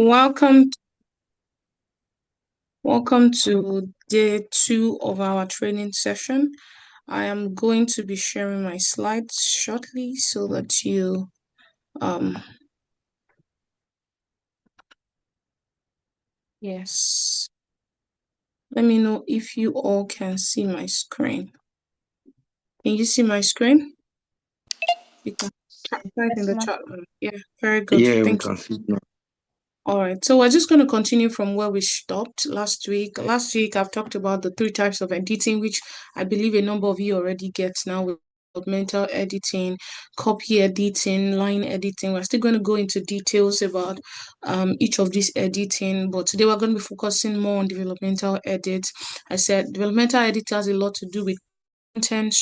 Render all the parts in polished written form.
Welcome, welcome to day two of our training session. I am going to be sharing my slides shortly so that um, yes, let me know if you all can see my screen. Can you see my screen? You can type in Yes, the ma'am. chat room. Yeah, very good. Yeah, we Thank you. can see it now. All right, so we're just going to continue from where we stopped last week. Last week, I've talked about the three types of editing, which I believe a number of you already get now with mental editing, copy editing, line editing. We're still going to go into details about each of these editing, but today we're going to be focusing more on developmental edits. I said developmental edit has a lot to do with content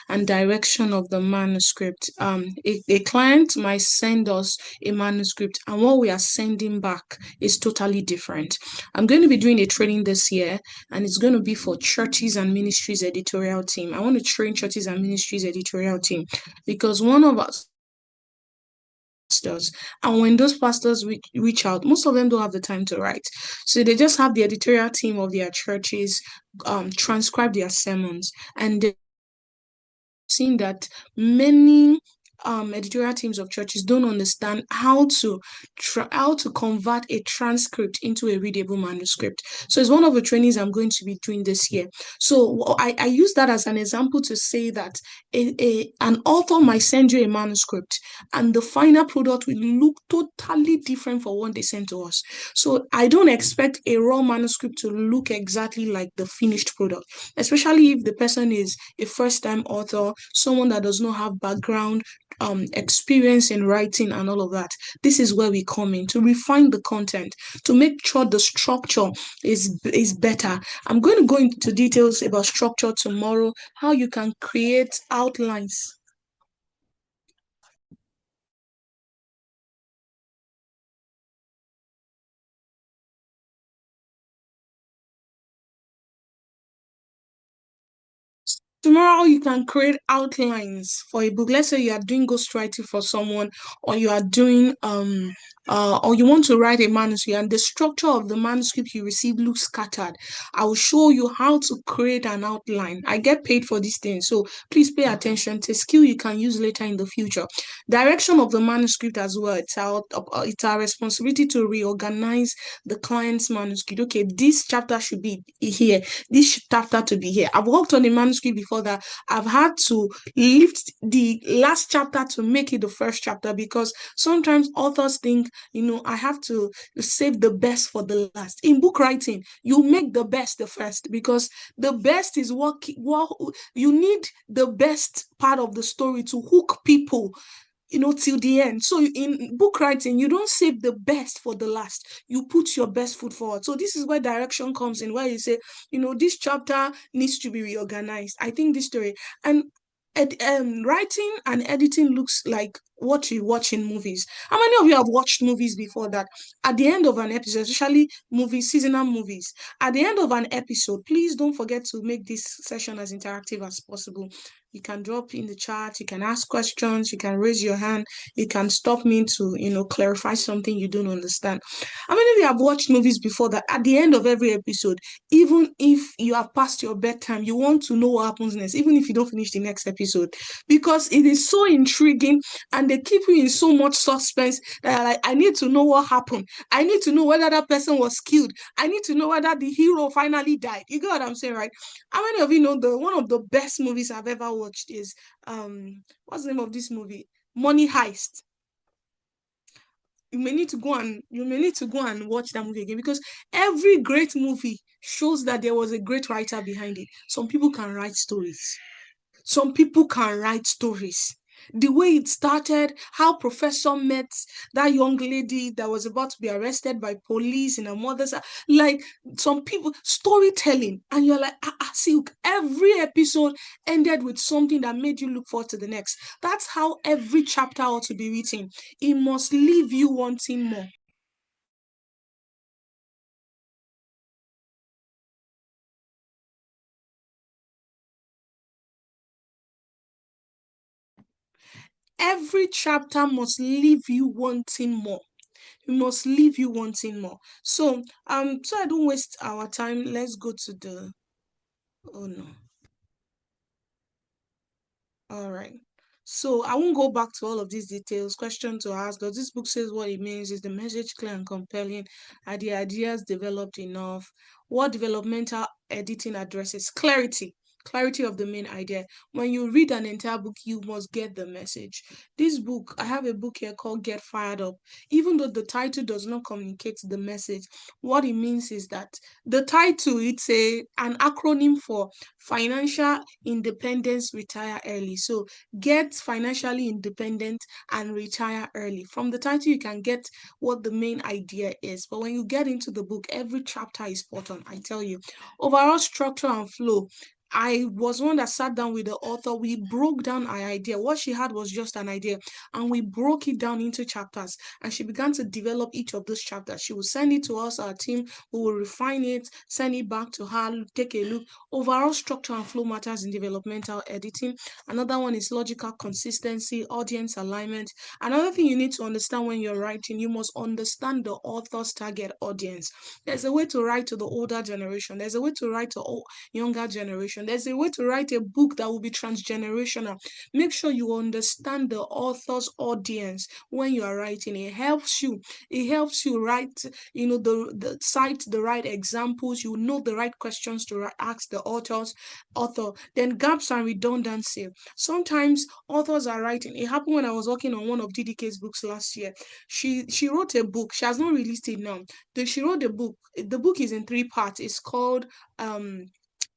and direction of the manuscript. A client might send us a manuscript, and what we are sending back is totally different. I'm going to be doing a training this year, and it's going to be for churches and ministries editorial team. I want to train churches and ministries editorial team because one of us pastors, and when those pastors reach out, most of them don't have the time to write, so they just have the editorial team of their churches transcribe their sermons, and seen that many editorial teams of churches don't understand how to convert a transcript into a readable manuscript. So it's one of the trainings I'm going to be doing this year. So I use that as an example to say that an author might send you a manuscript and the final product will look totally different from what they sent to us. So I don't expect a raw manuscript to look exactly like the finished product, especially if the person is a first-time author, someone that does not have background experience in writing and all of that. This is where we come in to refine the content, to make sure the structure is better. I'm going to go into details about structure tomorrow, how you can create outlines. Tomorrow you can create outlines for a book. Let's say you are doing ghostwriting for someone, or you are doing or you want to write a manuscript and the structure of the manuscript you receive looks scattered. I will show you how to create an outline. I get paid for these things, so please pay attention. It's a skill you can use later in the future. Direction of the manuscript as well. It's our responsibility to reorganize the client's manuscript. Okay, this chapter should be here, this chapter to be here. I've worked on a manuscript before that I've had to lift the last chapter to make it the first chapter, because sometimes authors think, I have to save the best for the last. In book writing, you make the best the first, because the best is what you need, the best part of the story to hook people till the end. So in book writing, you don't save the best for the last. You put your best foot forward. So this is where direction comes in, where you say, this chapter needs to be reorganized. I think this story and writing and editing looks like what you watch in movies. How many of you have watched movies before that at the end of an episode, especially movies, seasonal movies, at the end of an episode, please don't forget to make this session as interactive as possible. You can drop in the chat, you can ask questions, you can raise your hand, you can stop me to, clarify something you don't understand. How many of you have watched movies before that at the end of every episode, even if you have passed your bedtime, you want to know what happens next, even if you don't finish the next episode, because it is so intriguing and they keep you in so much suspense that you're like, I need to know what happened. I need to know whether that person was killed. I need to know whether the hero finally died. You get what I'm saying, right? How many of you know the one of the best movies I've ever watched is what's the name of this movie? Money Heist. You may need to go and watch that movie again, because every great movie shows that there was a great writer behind it. Some people can write stories. Some people can write stories. The way it started, how Professor met that young lady that was about to be arrested by police in her mother's house. Like, some people, storytelling, and you're like, see, every episode ended with something that made you look forward to the next. That's how every chapter ought to be written. It must leave you wanting more. Every chapter must leave you wanting more. it must leave you wanting more. So I don't waste our time, let's go to the, oh no. All right. So I won't go back to all of these details. Question to ask: does this book says what it means? Is the message clear and compelling? Are the ideas developed enough? What developmental editing addresses? Clarity. Clarity of the main idea. When you read an entire book, you must get the message. This book, I have a book here called Get Fired Up. Even though the title does not communicate the message, what it means is that the title, it's an acronym for financial independence, retire early. So get financially independent and retire early. From the title, you can get what the main idea is. But when you get into the book, every chapter is spot on, I tell you. Overall structure and flow. I was one that sat down with the author. We broke down our idea. What she had was just an idea, and we broke it down into chapters. And she began to develop each of those chapters. She will send it to us, our team. We will refine it, send it back to her, take a look. Overall structure and flow matters in developmental editing. Another one is logical consistency, audience alignment. Another thing you need to understand when you're writing, you must understand the author's target audience. There's a way to write to the older generation. There's a way to write to younger generation. There's a way to write a book that will be transgenerational. Make sure you understand the author's audience when you are writing. It helps you. It helps you write, the cite the right examples. You know the right questions to ask the author. Then gaps and redundancy. Sometimes authors are writing. It happened when I was working on one of DDK's books last year. She wrote a book. She has not released it now. She wrote a book. The book is in three parts. It's called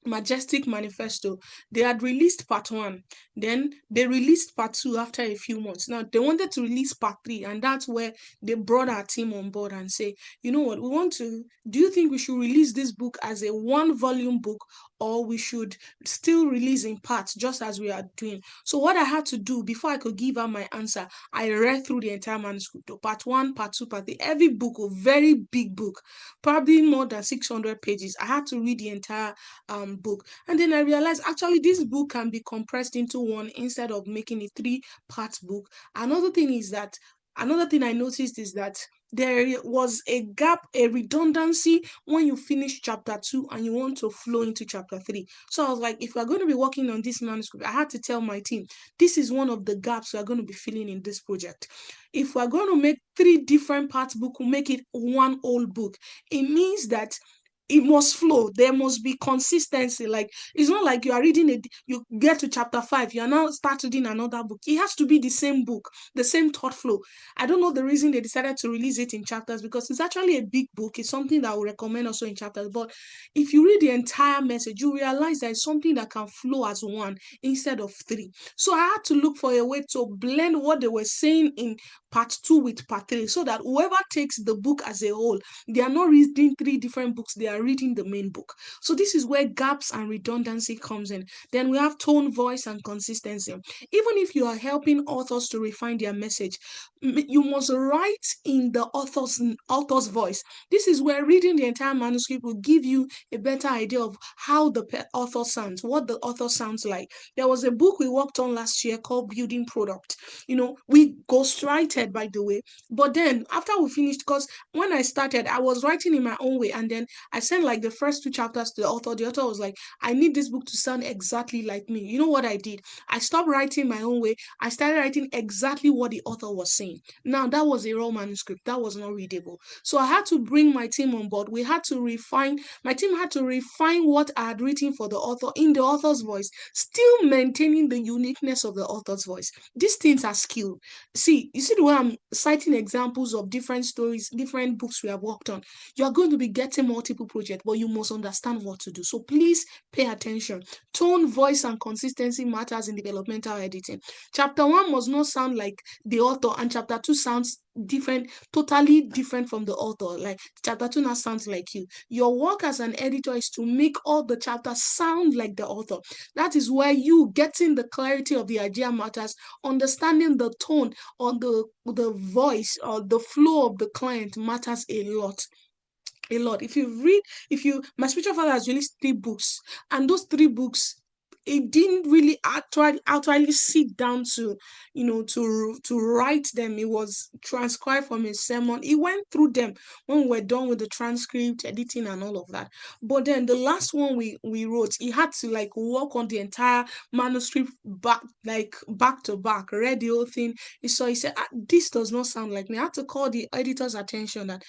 Majestic Manifesto. They had released part one, then they released part two after a few months. Now they wanted to release part three, and that's where they brought our team on board and say, you know what, we want to. Do you think we should release this book as a one volume book, or we should still release in parts, just as we are doing? So what I had to do before I could give her my answer, I read through the entire manuscript, part one, part two, part three, every book, a very big book, probably more than 600 pages. I had to read the entire book, and then I realized actually this book can be compressed into one instead of making a three-part book. Another thing I noticed is that there was a gap, a redundancy when you finish chapter two and you want to flow into chapter three. So I was like, if we're going to be working on this manuscript, I had to tell my team this is one of the gaps we're going to be filling in this project. If we're going to make three different parts book, we'll make it one whole book. It means that it must flow. There must be consistency. Like, it's not like you are reading it, you get to chapter 5, you are now start reading another book. It has to be the same book, the same thought flow. I don't know the reason they decided to release it in chapters, because it's actually a big book. It's something that I would recommend also in chapters. But if you read the entire message, you realize that it's something that can flow as one instead of three. So I had to look for a way to blend what they were saying in part two with part three, so that whoever takes the book as a whole, they are not reading three different books, they are reading the main book. So this is where gaps and redundancy comes in. Then we have tone, voice, and consistency. Even if you are helping authors to refine their message, you must write in the author's voice. This is where reading the entire manuscript will give you a better idea of how the author sounds, what the author sounds like. There was a book we worked on last year called Building Product. We ghostwrited, by the way, but then after we finished, because when I started, I was writing in my own way, and then I sent like the first two chapters to the author. The author was like, I need this book to sound exactly like me. You know what I did? I stopped writing my own way. I started writing exactly what the author was saying. Now, that was a raw manuscript. That was not readable. So I had to bring my team on board. My team had to refine what I had written for the author in the author's voice, still maintaining the uniqueness of the author's voice. These things are skill. See, you see the way I'm citing examples of different stories, different books we have worked on. You are going to be getting multiple projects, but you must understand what to do. So please pay attention. Tone, voice, and consistency matters in developmental editing. Chapter 1 must not sound like the author, and chapter 2 sounds different, totally different from the author. Like chapter 2 now sounds like you. Your work as an editor is to make all the chapters sound like the author. That is where you getting the clarity of the idea matters, understanding the tone or the voice or the flow of the client matters a lot. A lot. If you my spiritual father has released 3 books, and those 3 books, it didn't really actually sit down to, to write them. It was transcribed from a sermon. He went through them when we were done with the transcript, editing, and all of that. But then the last one we wrote, he had to like work on the entire manuscript back to back, read the whole thing. So he said, this does not sound like me. I had to call the editor's attention that,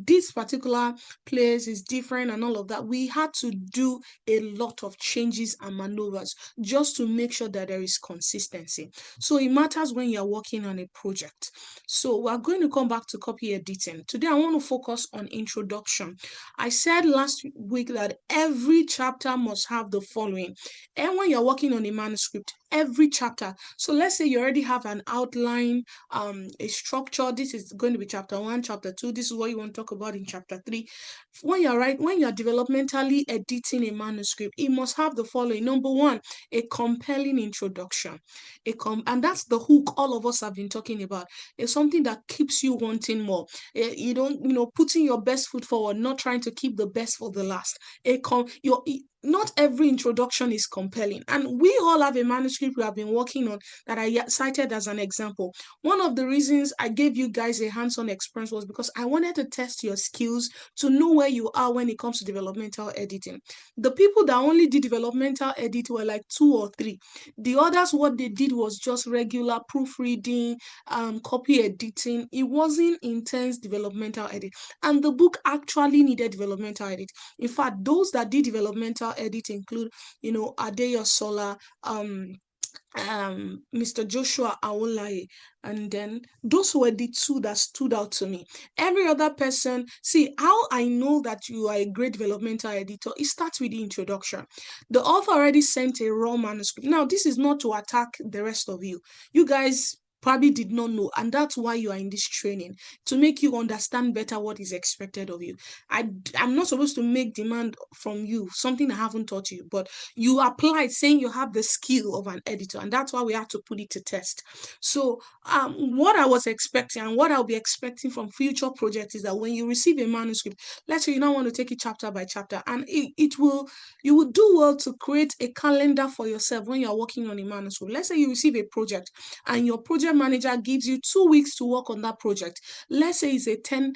this particular place is different and all of that. We had to do a lot of changes and maneuvers just to make sure that there is consistency. So it matters when you're working on a project. So we're going to come back to copy editing. Today I want to focus on introduction. I said last week that every chapter must have the following. And when you're working on a manuscript, every chapter, so let's say you already have an outline, a structure. This is going to be chapter 1, chapter 2. This is what you want to talk about in chapter 3. When you're developmentally editing a manuscript, it must have the following. Number one, a compelling introduction. And that's the hook all of us have been talking about. It's something that keeps you wanting more. You don't, putting your best foot forward, not trying to keep the best for the last. Not every introduction is compelling. And we all have a manuscript we have been working on that I cited as an example. One of the reasons I gave you guys a hands-on experience was because I wanted to test your skills to know where you are when it comes to developmental editing. The people that only did developmental edit were like 2 or 3. The others, what they did was just regular proofreading, copy editing. It wasn't intense developmental edit. And the book actually needed developmental edit. In fact, those that did developmental edit include, Adeyo Sola, Mr. Joshua Awolaye, and then those were the 2 that stood out to me. Every other person, see how I know that you are a great developmental editor. It starts with the introduction. The author already sent a raw manuscript. Now, this is not to attack the rest of you. You guys probably did not know, and that's why you are in this training, to make you understand better what is expected of you. I'm not supposed to make demand from you something I haven't taught you, but you applied saying you have the skill of an editor, and that's why we have to put it to test. So what I was expecting and what I'll be expecting from future projects is that when you receive a manuscript, let's say you now want to take it chapter by chapter, and you will do well to create a calendar for yourself when you're working on a manuscript. Let's say you receive a project and your project manager gives you 2 weeks to work on that project. Let's say it's a 10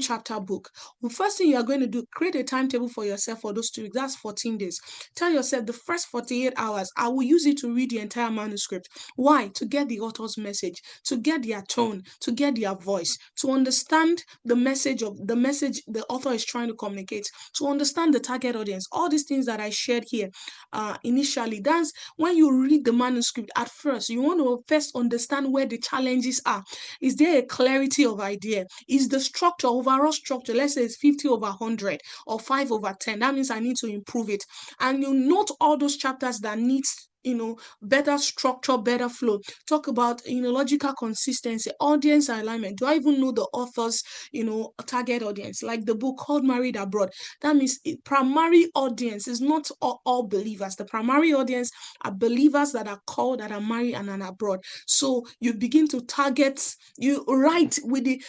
chapter book. The first thing you are going to do, create a timetable for yourself for those 2 weeks. That's 14 days. Tell yourself the first 48 hours, I will use it to read the entire manuscript. Why? To get the author's message, to get their tone, to get their voice, to understand the message the author is trying to communicate, to understand the target audience. All these things that I shared here initially, that's when you read the manuscript at first, you want to first understand where the challenges are. Is there a clarity of idea? Is the structure, overall structure, let's say it's 50 over 100 or 5 over 10, that means I need to improve it. And you note all those chapters that needs better structure, better flow. Talk about logical consistency, audience alignment. Do I even know the author's target audience? Like the book called Married Abroad, that means primary audience is not all believers. The primary audience are believers that are called, that are married and are abroad. So you begin to target, you write with the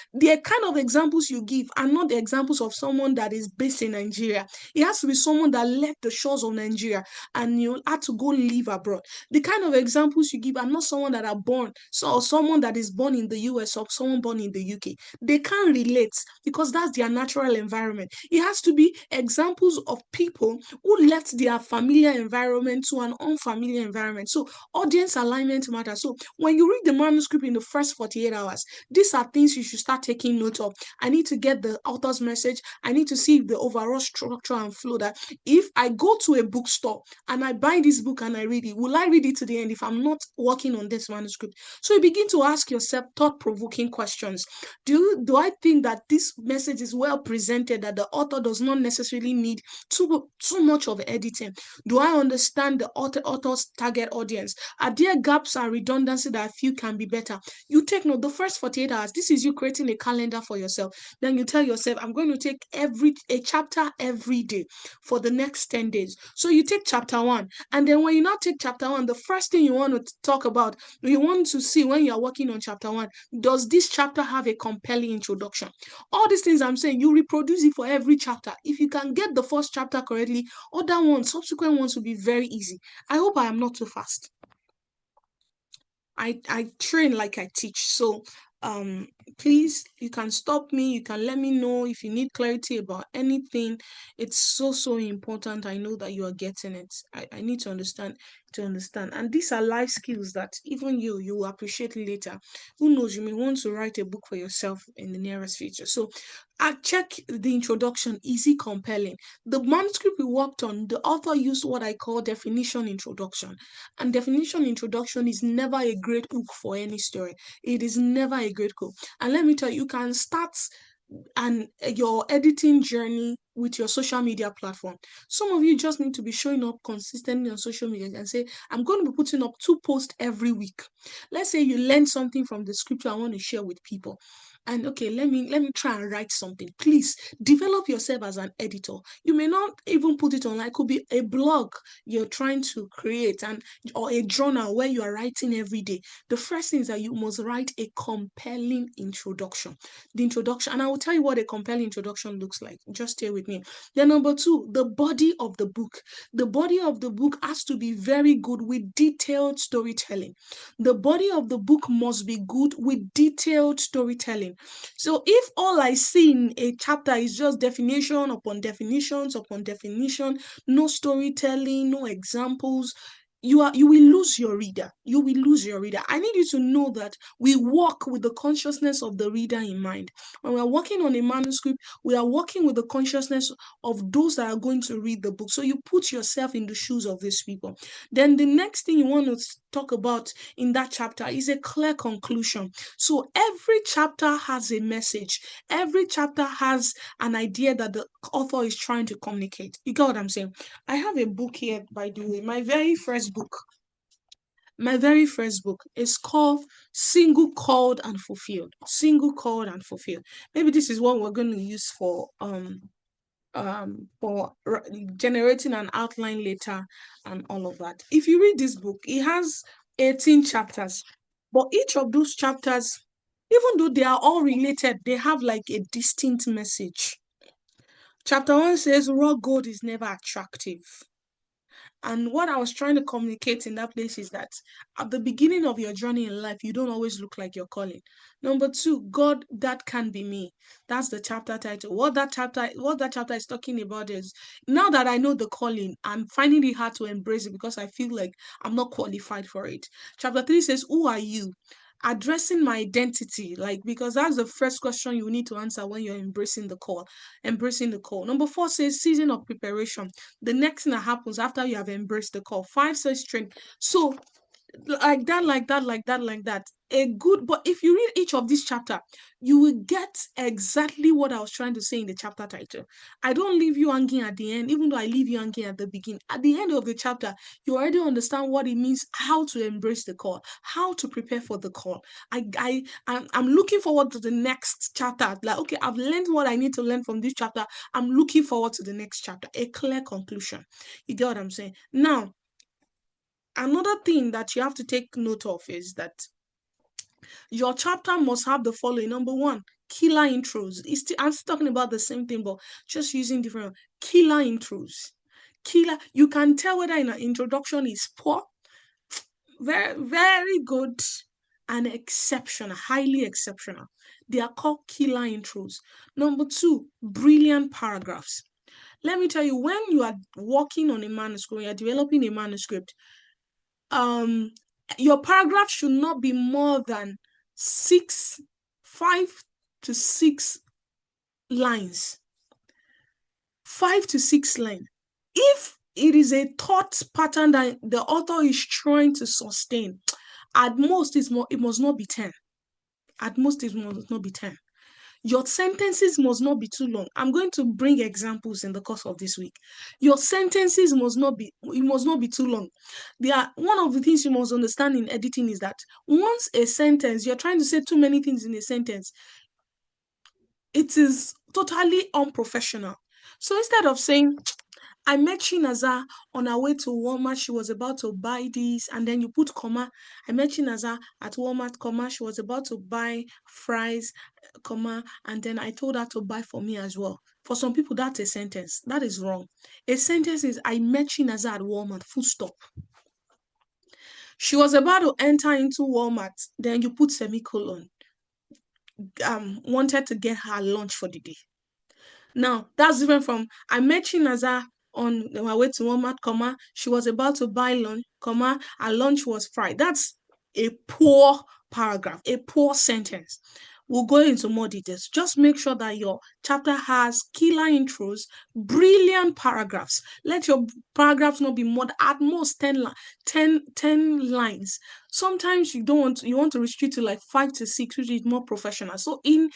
kind of examples you give are not the examples of someone that is based in Nigeria. It has to be someone that left the shores of Nigeria and you had to go live abroad. The kind of examples you give are not someone that are born, or someone that is born in the US or someone born in the UK. They can't relate because that's their natural environment. It has to be examples of people who left their familiar environment to an unfamiliar environment. So audience alignment matters. So when you read the manuscript in the first 48 hours, these are things you should start taking note of. I need to get the author's message. I need to see the overall structure and flow, that if I go to a bookstore and I buy this book and I read it, will I read it to the end if I'm not working on this manuscript? So you begin to ask yourself thought-provoking questions. Do I think that this message is well presented, that the author does not necessarily need too much of editing? Do I understand the author's target audience? Are there gaps and redundancy that I feel can be better? You take note. The first 48 hours, this is you creating a calendar for yourself. Then you tell yourself, I'm going to take a chapter every day for the next 10 days. So you take chapter 1, and then when you now take chapter 1, the first thing you want to talk about, you want to see when you're working on chapter 1, does this chapter have a compelling introduction? All these things I'm saying, you reproduce it for every chapter. If you can get the first chapter correctly, other ones, subsequent ones will be very easy. I hope I am not too fast. I train like I teach. So please, you can stop me, you can let me know if you need clarity about anything. It's so important. I know that you are getting it. I need to understand. And these are life skills that even you will appreciate later. Who knows, you may want to write a book for yourself in the nearest future. So I check the introduction. Is it compelling? The manuscript we worked on, the author used what I call definition introduction. And definition introduction is never a great hook for any story. It is never a great hook. And let me tell you, you can start your editing journey with your social media platform. Some of you just need to be showing up consistently on social media and say, I'm going to be putting up 2 posts every week. Let's say you learn something from the scripture I want to share with people. And okay, let me try and write something. Please develop yourself as an editor. You may not even put it online. It could be a blog you're trying to create, or a journal where you are writing every day. The first thing is that you must write a compelling introduction. The introduction, and I will tell you what a compelling introduction looks like. Just stay with me. Then number 2, the body of the book. The body of the book has to be very good with detailed storytelling. The body of the book must be good with detailed storytelling. So if all I see in a chapter is just definition upon definitions upon definition, no storytelling, no examples, you will lose your reader. You will lose your reader. I need you to know that we work with the consciousness of the reader in mind. When we are working on a manuscript, we are working with the consciousness of those that are going to read the book. So you put yourself in the shoes of these people. Then the next thing you want to talk about in that chapter is a clear conclusion. So every chapter has a message. Every chapter has an idea that the author is trying to communicate. You get what I'm saying? I have a book here, by the way, my very first book. My very first book is called Single, Called, and Fulfilled. Single, Called, and Fulfilled. Maybe this is what we're going to use for generating an outline later and all of that. If you read this book, it has 18 chapters, but each of those chapters, even though they are all related, they have like a distinct message. Chapter 1 says raw gold is never attractive. And what I was trying to communicate in that place is that at the beginning of your journey in life, you don't always look like you're calling. Number 2, God, that can be me. That's the chapter title. What that chapter is talking about is, now that I know the calling, I'm finding it hard to embrace it because I feel like I'm not qualified for it. Chapter 3 says, who are you? Addressing my identity, like, because that's the first question you need to answer when you're embracing the call. Number 4 says season of preparation, the next thing that happens after you have embraced the call. 5 says strength. So like that. A good, but if you read each of these chapter, you will get exactly what I was trying to say in the chapter title. I don't leave you hanging at the end, even though I leave you hanging at the beginning. At the end of the chapter, you already understand what it means, how to embrace the call, how to prepare for the call. I'm looking forward to the next chapter. Like, okay, I've learned what I need to learn from this chapter. I'm looking forward to the next chapter. A clear conclusion. You get what I'm saying? Now, another thing that you have to take note of is that your chapter must have the following. Number 1, killer intros. I'm still talking about the same thing, but just using different killer intros. You can tell whether an introduction is poor, very good, and exceptional, highly exceptional. They are called killer intros. Number 2, brilliant paragraphs. Let me tell you, when you are working on a manuscript, you're developing a manuscript, your paragraph should not be more than 5 to 6 lines. 5 to 6 lines. If it is a thought pattern that the author is trying to sustain, at most it must not be 10. At most it must not be 10. Your sentences must not be too long. I'm going to bring examples in the course of this week. Your sentences must not be too long. One of the things you must understand in editing is that once a sentence, you're trying to say too many things in a sentence, it is totally unprofessional. So instead of saying, I met Chinaza on her way to Walmart. She was about to buy this, and then you put comma. I met Chinaza at Walmart, comma. She was about to buy fries, comma, and then I told her to buy for me as well. For some people, that's a sentence. That is wrong. A sentence is I met Chinaza at Walmart, full stop. She was about to enter into Walmart, then you put semicolon. Wanted to get her lunch for the day. Now, that's different from I met Chinaza on my way to Walmart, comma, she was about to buy lunch, comma, her lunch was fried. That's a poor paragraph, a poor sentence. We'll go into more details. Just make sure that your chapter has killer intros, brilliant paragraphs. Let your paragraphs not be more at most 10 lines. Sometimes you want to restrict to like 5 to 6, which is more professional. So in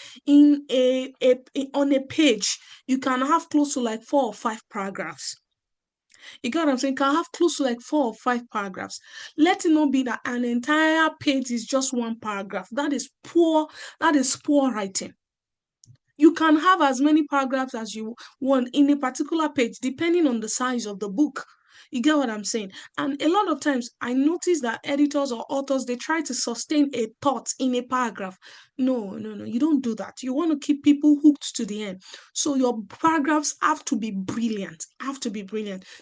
on a page, you can have close to like 4 or 5 paragraphs. You get what I'm saying? You can have close to like 4 or 5 paragraphs. Let it not be that an entire page is just one paragraph. That is poor. That is poor writing. You can have as many paragraphs as you want in a particular page, depending on the size of the book. You get what I'm saying? And a lot of times I notice that editors or authors, they try to sustain a thought in a paragraph. No, you don't do that. You want to keep people hooked to the end. So your paragraphs have to be brilliant,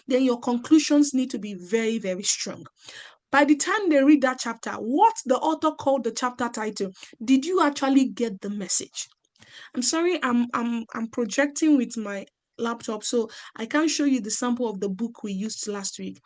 Then your conclusions need to be very, very strong. By the time they read that chapter, what the author called the chapter title, did you actually get the message? I'm sorry, I'm projecting with my laptop, so I can't show you the sample of the book we used last week.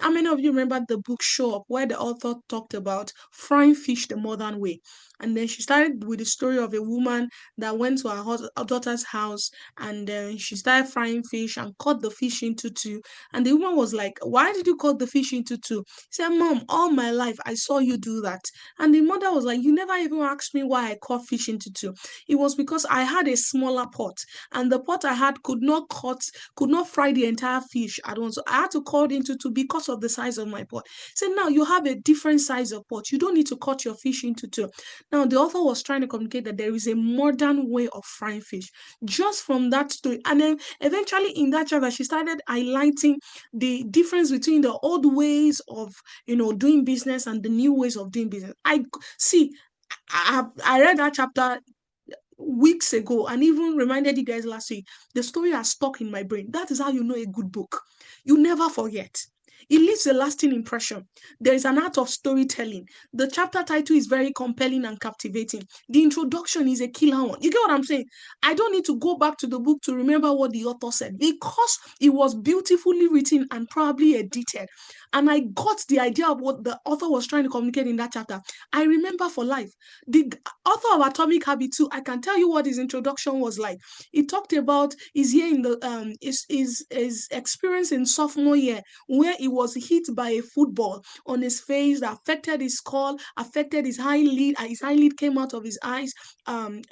How many of you remember the book Show Up, where the author talked about frying fish the modern way? And then she started with the story of a woman that went to her daughter's house, and then she started frying fish and cut the fish into two. And the woman was like, "Why did you cut the fish into two?" She said, "Mom, all my life I saw you do that." And the mother was like, "You never even asked me why I cut fish into two. It was because I had a smaller pot, and the pot I had could not fry the entire fish at once. So I had to cut into two because of the size of my pot." So now you have a different size of pot. You don't need to cut your fish into two. Now the author was trying to communicate that there is a modern way of frying fish just from that story. And then eventually in that chapter, she started highlighting the difference between the old ways of doing business and the new ways of doing business. I read that chapter weeks ago and even reminded you guys last week. The story has stuck in my brain. That is how you know a good book. You never forget. It leaves a lasting impression. There is an art of storytelling. The chapter title is very compelling and captivating. The introduction is a killer one. You get what I'm saying? I don't need to go back to the book to remember what the author said because it was beautifully written and probably edited. And I got the idea of what the author was trying to communicate in that chapter. I remember for life. The author of Atomic Habit too, I can tell you what his introduction was like. He talked about his year in the his experience in sophomore year where he was hit by a football on his face that affected his skull, affected his eyelid. His eyelid came out of his eyes,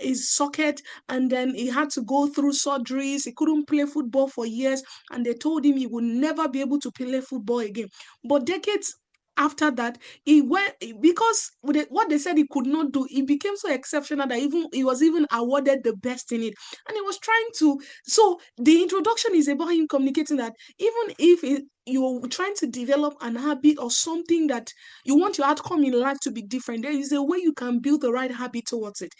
his socket, and then he had to go through surgeries. He couldn't play football for years, and they told him he would never be able to play football again. But decades after that, he went because what they said he could not do, he became so exceptional that even he was even awarded the best in it. And he was trying to. So the introduction is about him communicating that even if you're trying to develop an habit or something that you want your outcome in life to be different, there is a way you can build the right habit towards it.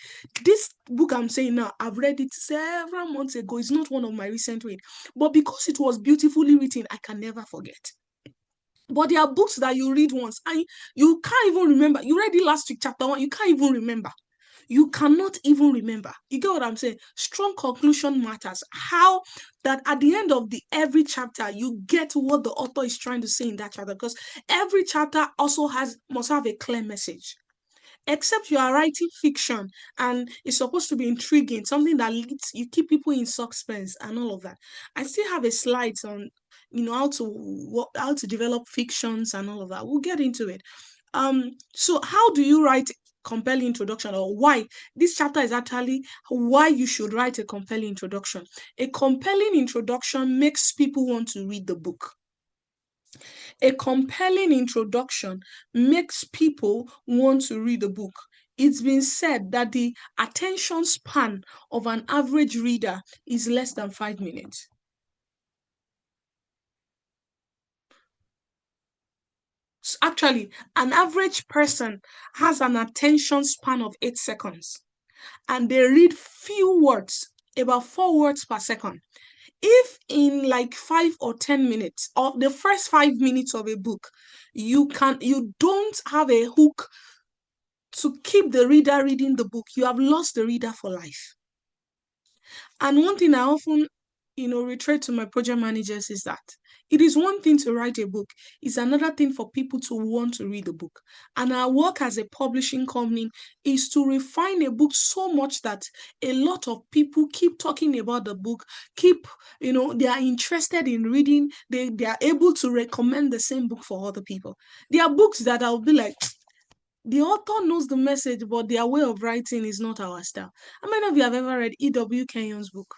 This book I'm saying now, I've read it several months ago. It's not one of my recent reads, but because it was beautifully written, I can never forget. But there are books that you read once and you can't even remember. You read it last week, chapter 1, you can't even remember. You cannot even remember. You get what I'm saying? Strong conclusion matters. How that at the end of the every chapter, you get what the author is trying to say in that chapter, because every chapter also must have a clear message. Except you are writing fiction and it's supposed to be intriguing, something that leads you keep people in suspense and all of that. I still have a slide on how to develop fictions and all of that. We'll get into it. So how do you write compelling introduction, or why this chapter is actually why you should write a compelling introduction? A compelling introduction makes people want to read the book. A compelling introduction makes people want to read the book. It's been said that the attention span of an average reader is less than 5 minutes. Actually, an average person has an attention span of 8 seconds, and they read few words, about 4 words per second. If in like 5 or 10 minutes, or the first 5 minutes of a book, you don't have a hook to keep the reader reading the book, you have lost the reader for life. And one thing I often, reiterate to my project managers is that it is one thing to write a book, it's another thing for people to want to read the book. And our work as a publishing company is to refine a book so much that a lot of people keep talking about the book, they are interested in reading, they are able to recommend the same book for other people. There are books that I'll be like, the author knows the message, but their way of writing is not our style. How many of you have ever read E.W. Kenyon's book?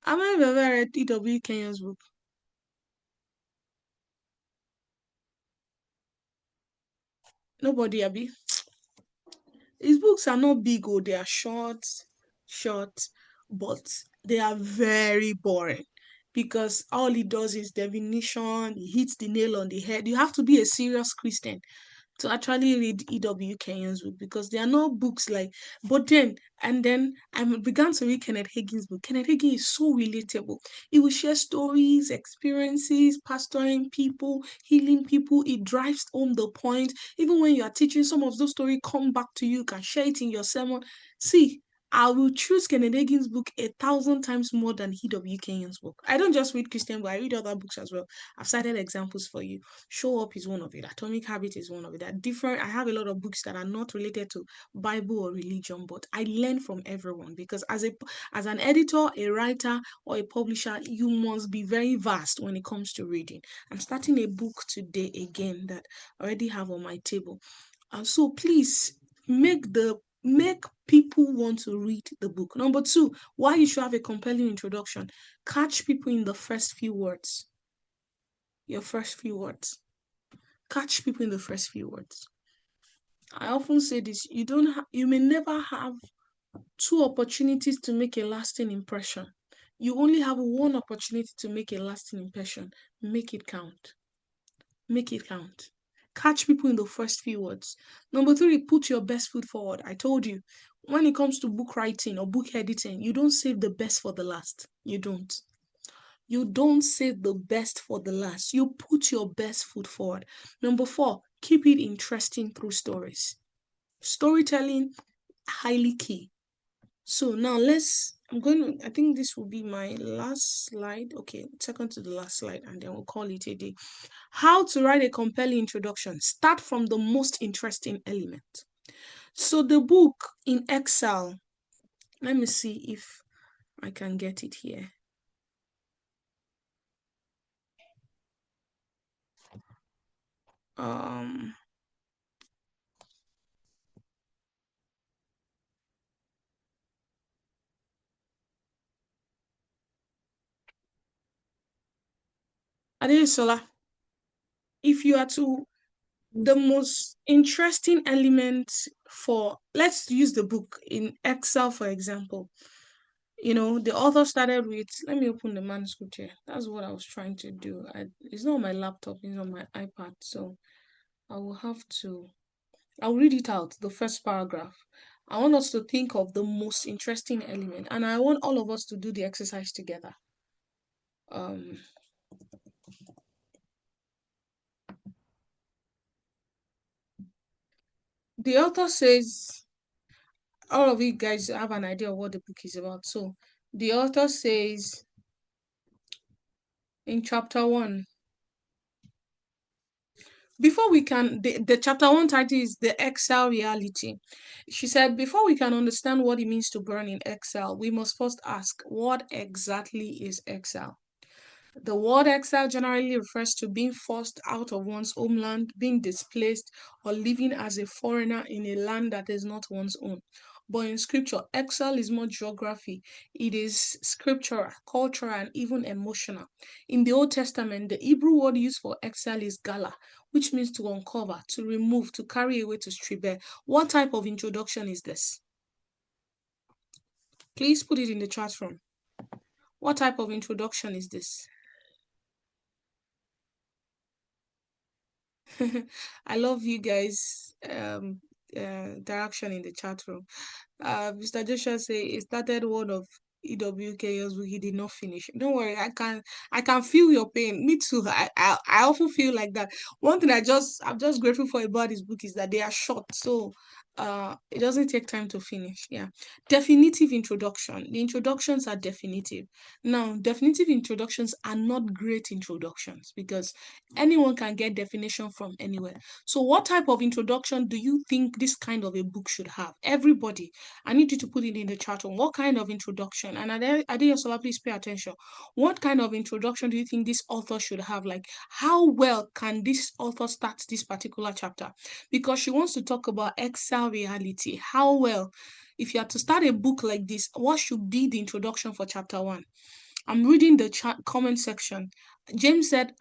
How many of you have ever read E.W. Kenyon's book? Nobody, Abby. His books are not big, oh, they are short, but they are very boring because all he does is definition, he hits the nail on the head. You have to be a serious Christian to actually read E.W. Kenyon's book because they are not books like, but then I began to read Kenneth Hagin's book. Kenneth Hagin is so relatable. He will share stories, experiences, pastoring people, healing people. It drives home the point. Even when you are teaching, some of those stories come back to you. You can share it in your sermon. See, I will choose Kenneth Hagin's book 1,000 times more than E.W. Kenyon's book. I don't just read Christian book, I read other books as well. I've cited examples for you. Show Up is one of it. Atomic Habit is one of it. That different. I have a lot of books that are not related to Bible or religion, but I learn from everyone because as an editor, a writer, or a publisher, you must be very vast when it comes to reading. I'm starting a book today again that I already have on my table, and so please make people want to read the book. Number two, why you should have a compelling introduction. Catch people in the first few words. Your first few words. Catch people in the first few words. I often say this, you may never have two opportunities to make a lasting impression. You only have one opportunity to make a lasting impression. Make it count. Make it count. Catch people in the first few words. Number three, put your best foot forward. I told you, when it comes to book writing or book editing, you don't save the best for the last. You don't. You don't save the best for the last. You put your best foot forward. Number four, keep it interesting through stories. Storytelling, highly key. So now I think this will be my last slide. Okay, second to the last slide, and then we'll call it a day. How to write a compelling introduction. Start from the most interesting element. So the book in Excel, let me see if I can get it here. Um, Adesola, if you are to the most interesting element for, let's use the book in Excel for example. The author started with, let me open the manuscript here. That's what I was trying to do. It's not on my laptop, it's on my iPad, so I will have to, I'll read it out, the first paragraph. I want us to think of the most interesting element, and I want all of us to do the exercise together. um the author says, all of you guys have an idea of what the book is about. So the author says in chapter 1, before we can, the chapter 1 title is The Excel Reality. She said, before we can understand what it means to burn in Excel, we must first ask, what exactly is Excel? The word exile generally refers to being forced out of one's homeland, being displaced, or living as a foreigner in a land that is not one's own. But in scripture, exile is more geography. It is scriptural, cultural, and even emotional. In the Old Testament, the Hebrew word used for exile is gala, which means to uncover, to remove, to carry away, to strip bare. What type of introduction is this? Please put it in the chat room. What type of introduction is this? I love you guys. Interaction in the chat room. Mr. Joshua say he started one of EWK's book, he did not finish. Don't worry, I can feel your pain. Me too. I often feel like that. One thing I'm just grateful for about this book is that they are short, so it doesn't take time to finish. Yeah. Definitive introduction. The introductions are definitive. Now, definitive introductions are not great introductions because anyone can get definition from anywhere. So what type of introduction do you think this kind of a book should have? Everybody, I need you to put it in the chat on what kind of introduction. And Adeyosola, please pay attention. What kind of introduction do you think this author should have? Like, how well can this author start this particular chapter? Because she wants to talk about exile reality. How well, if you are to start a book like this, what should be the introduction for chapter one? I'm reading the comment section. James said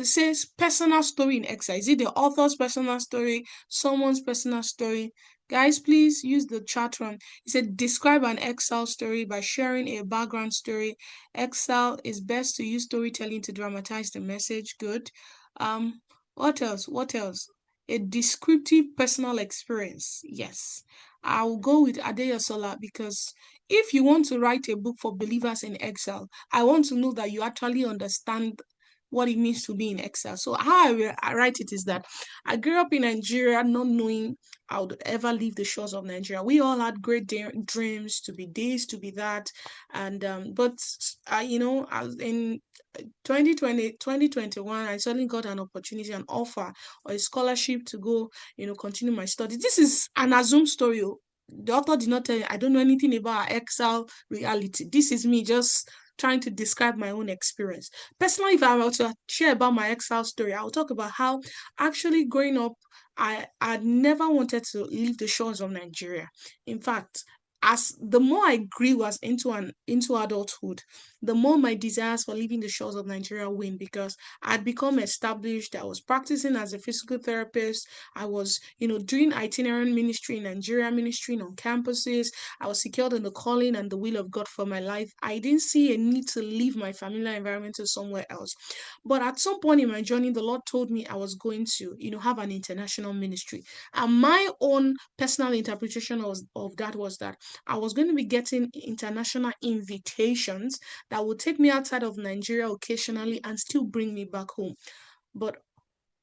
says personal story in exile. Is it the author's personal story, someone's personal story? Guys, please use the chat room. He said describe an exile story by sharing a background story. Exile is best to use storytelling to dramatize the message. Good. What else? What else? A descriptive personal experience. Yes. I'll go with Adeyosola because if you want to write a book for believers in exile, I want to know that you actually understand what it means to be in exile. So how I write it is that I grew up in Nigeria not knowing I would ever leave the shores of Nigeria. We all had great dreams to be this, to be that. And but in 2021, I suddenly got an opportunity, an offer or a scholarship to go, continue my studies. This is an assumed story. The author did not tell you, I don't know anything about exile reality. This is me just trying to describe my own experience. Personally, if I were to share about my exile story, I will talk about how actually growing up, I never wanted to leave the shores of Nigeria. In fact, as the more I grew as into adulthood, the more my desires for leaving the shores of Nigeria waned because I'd become established. I was practicing as a physical therapist. I was, doing itinerant ministry in Nigeria, ministering on campuses. I was secured in the calling and the will of God for my life. I didn't see a need to leave my familiar environment to somewhere else. But at some point in my journey, the Lord told me I was going to, have an international ministry. And my own personal interpretation of that was that I was going to be getting international invitations that would take me outside of Nigeria occasionally and still bring me back home. But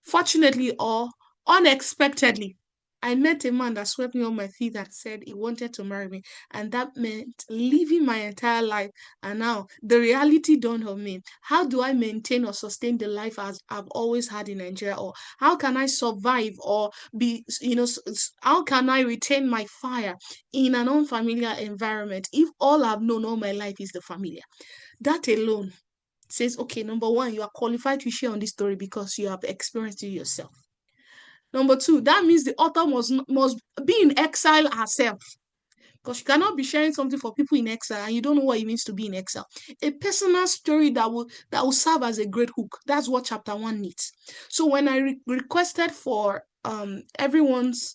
fortunately or unexpectedly, I met a man that swept me on my feet and said he wanted to marry me. And that meant leaving my entire life. And now the reality dawned on me. How do I maintain or sustain the life as I've always had in Nigeria? Or how can I survive or be, how can I retain my fire in an unfamiliar environment if all I've known all my life is the familiar? That alone says, okay, number one, you are qualified to share on this story because you have experienced it yourself. Number two, that means the author must be in exile herself because you cannot be sharing something for people in exile and you don't know what it means to be in exile. A personal story that will serve as a great hook. That's what chapter one needs. So when I requested for everyone's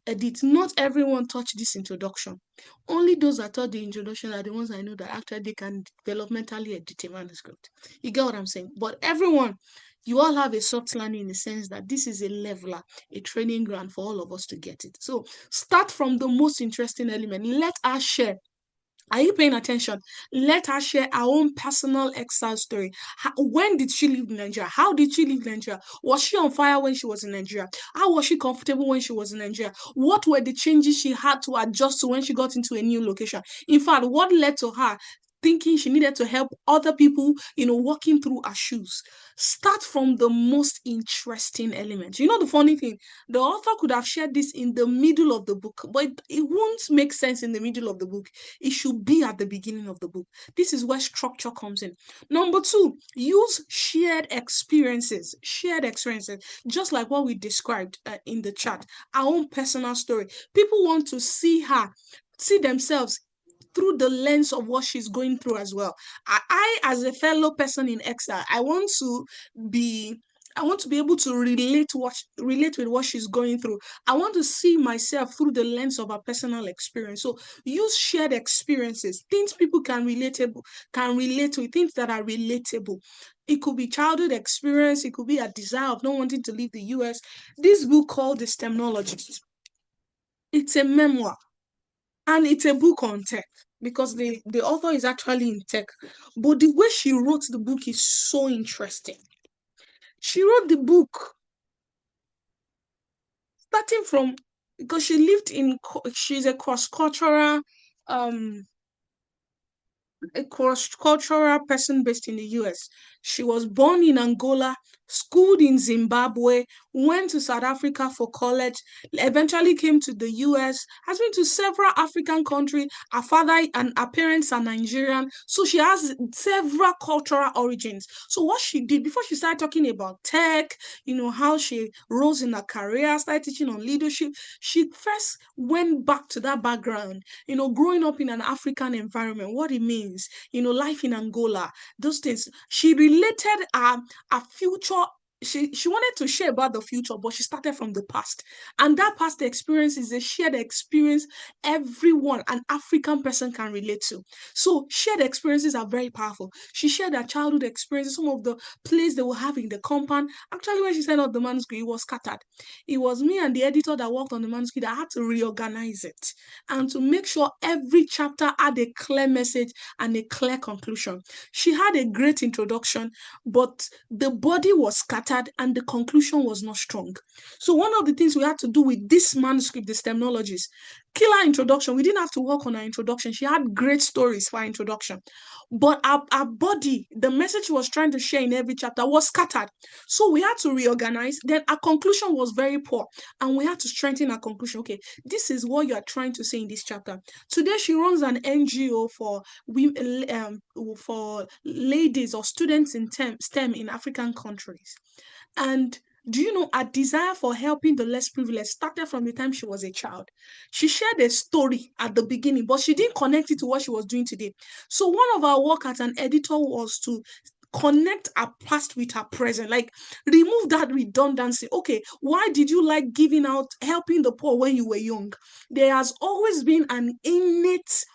edit, not everyone touched this introduction. Only those that taught the introduction are the ones I know that actually they can developmentally edit a manuscript. You get what I'm saying? But everyone, you all have a soft landing in the sense that this is a leveler, a training ground for all of us to get it. So start from the most interesting element. Let us share. Are you paying attention? Let her share her own personal exile story. When did she leave Nigeria? How did she leave Nigeria? Was she on fire when she was in Nigeria? How was she comfortable when she was in Nigeria? What were the changes she had to adjust to when she got into a new location? In fact, what led to her thinking she needed to help other people, walking through her shoes? Start from the most interesting element. You know the funny thing? The author could have shared this in the middle of the book, but it won't make sense in the middle of the book. It should be at the beginning of the book. This is where structure comes in. Number two, use shared experiences. Shared experiences, just like what we described in the chat. Our own personal story. People want to see themselves through the lens of what she's going through as well. I as a fellow person in exile, I want to be I want to be able to relate with what she's going through. I want to see myself through the lens of her personal experience. So use shared experiences, things people can relate to, things that are relatable. It could be childhood experience, it could be a desire of not wanting to leave the US. This book called The Stemnologist. It's a memoir and it's a book on tech because the author is actually in tech. But the way she wrote the book is so interesting. She wrote the book starting from because she lived in she's a cross-cultural um a cross-cultural person based in the US. She was born in Angola, schooled in Zimbabwe, went to South Africa for college, eventually came to the US, has been to several African countries. Her father and her parents are Nigerian, so she has several cultural origins. So what she did before she started talking about tech, how she rose in her career, started teaching on leadership, she first went back to that background, growing up in an African environment, what it means, life in Angola, those things. She related a future. She wanted to share about the future, but she started from the past. And that past experience is a shared experience everyone, an African person, can relate to. So shared experiences are very powerful. She shared her childhood experiences, some of the plays they will have in the compound. Actually, when she sent out the manuscript, it was scattered. It was me and the editor that worked on the manuscript that had to reorganize it and to make sure every chapter had a clear message and a clear conclusion. She had a great introduction, but the body was scattered and the conclusion was not strong. So one of the things we had to do with this manuscript, the Stemnologies, killer introduction. We didn't have to work on her introduction. She had great stories for her introduction. But our body, the message she was trying to share in every chapter was scattered. So we had to reorganize. Then our conclusion was very poor. And we had to strengthen our conclusion. Okay, this is what you are trying to say in this chapter. Today, she runs an NGO for women, for ladies or students in STEM in African countries. And do you know, a desire for helping the less privileged started from the time she was a child. She shared a story at the beginning, but she didn't connect it to what she was doing today. So one of our work as an editor was to connect our past with our present, like remove that redundancy. Okay, why did you like giving out, helping the poor when you were young? There has always been an innate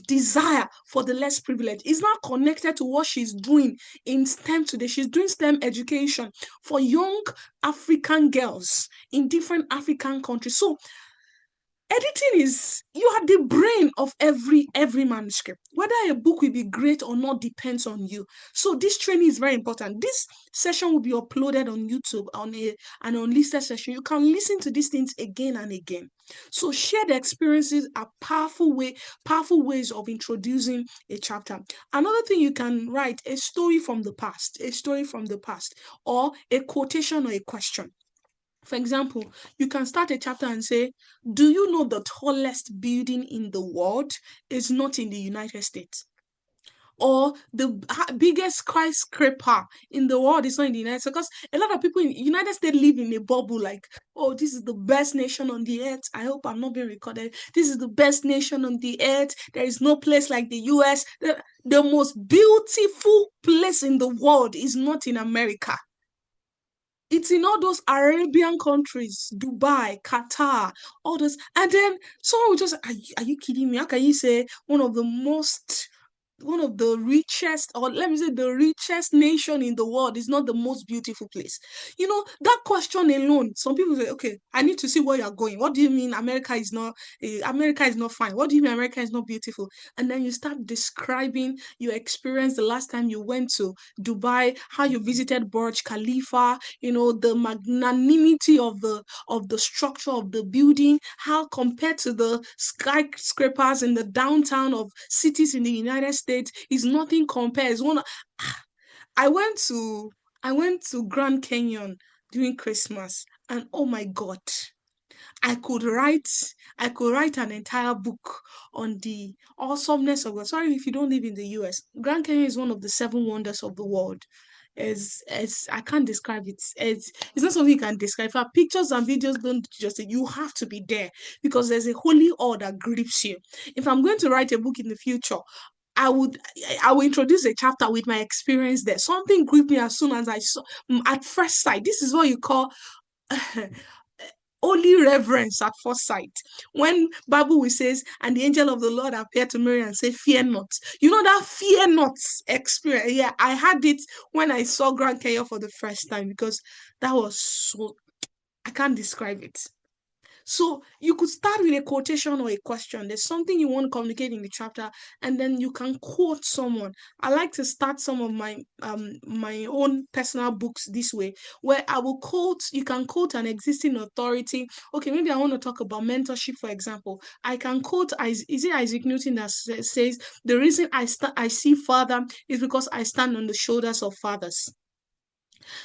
desire for the less privileged. It's not connected to what she's doing in STEM today. She's doing STEM education for young African girls in different African countries. So editing is, you are the brain of every manuscript. Whether a book will be great or not depends on you. So this training is very important. This session will be uploaded on YouTube on an unlisted session. You can listen to these things again and again. So shared experiences are powerful ways of introducing a chapter. Another thing, you can write a story from the past, or a quotation or a question. For example, you can start a chapter and say, do you know the tallest building in the world is not in the United States? Or the biggest skyscraper in the world is not in the United States? Because a lot of people in the United States live in a bubble, like, oh, this is the best nation on the earth. I hope I'm not being recorded. This is the best nation on the earth. There is no place like the US. The most beautiful place in the world is not in America. It's in all those Arabian countries, Dubai, Qatar, all those. And then someone will just, are you kidding me? How can you say one of the richest, or let me say the richest nation in the world is not the most beautiful place? That question alone, some people say, okay, I need to see where you're going. What do you mean America is not fine? What do you mean America is not beautiful? And then you start describing your experience the last time you went to Dubai, how you visited Burj Khalifa, the magnanimity of the structure of the building, how compared to the skyscrapers in the downtown of cities in the United States is nothing compares. I went to I went to Grand Canyon during Christmas, and oh my God, I could write I could write an entire book on the awesomeness of God. Sorry if you don't live in the US. Grand Canyon is one of the seven wonders of the world. As I can't describe it. It's not something you can describe. In fact, pictures and videos don't just say, you have to be there because there's a holy awe that grips you. If I'm going to write a book in the future, I would I will introduce a chapter with my experience there. Something gripped me as soon as I saw at first sight. This is what you call only reverence at first sight. When Bible will says, and the angel of the Lord appeared to Mary and said, "Fear not." You know that fear not experience. Yeah, I had it when I saw Grand Canyon for the first time because that was so I can't describe it. So you could start with a quotation or a question. There's something you want to communicate in the chapter, and then you can quote someone. I like to start some of my own personal books this way, where I will quote. You can quote an existing authority. Okay, maybe I want to talk about mentorship, for example. I can quote. Is it Isaac Newton that says the reason I see father is because I stand on the shoulders of fathers.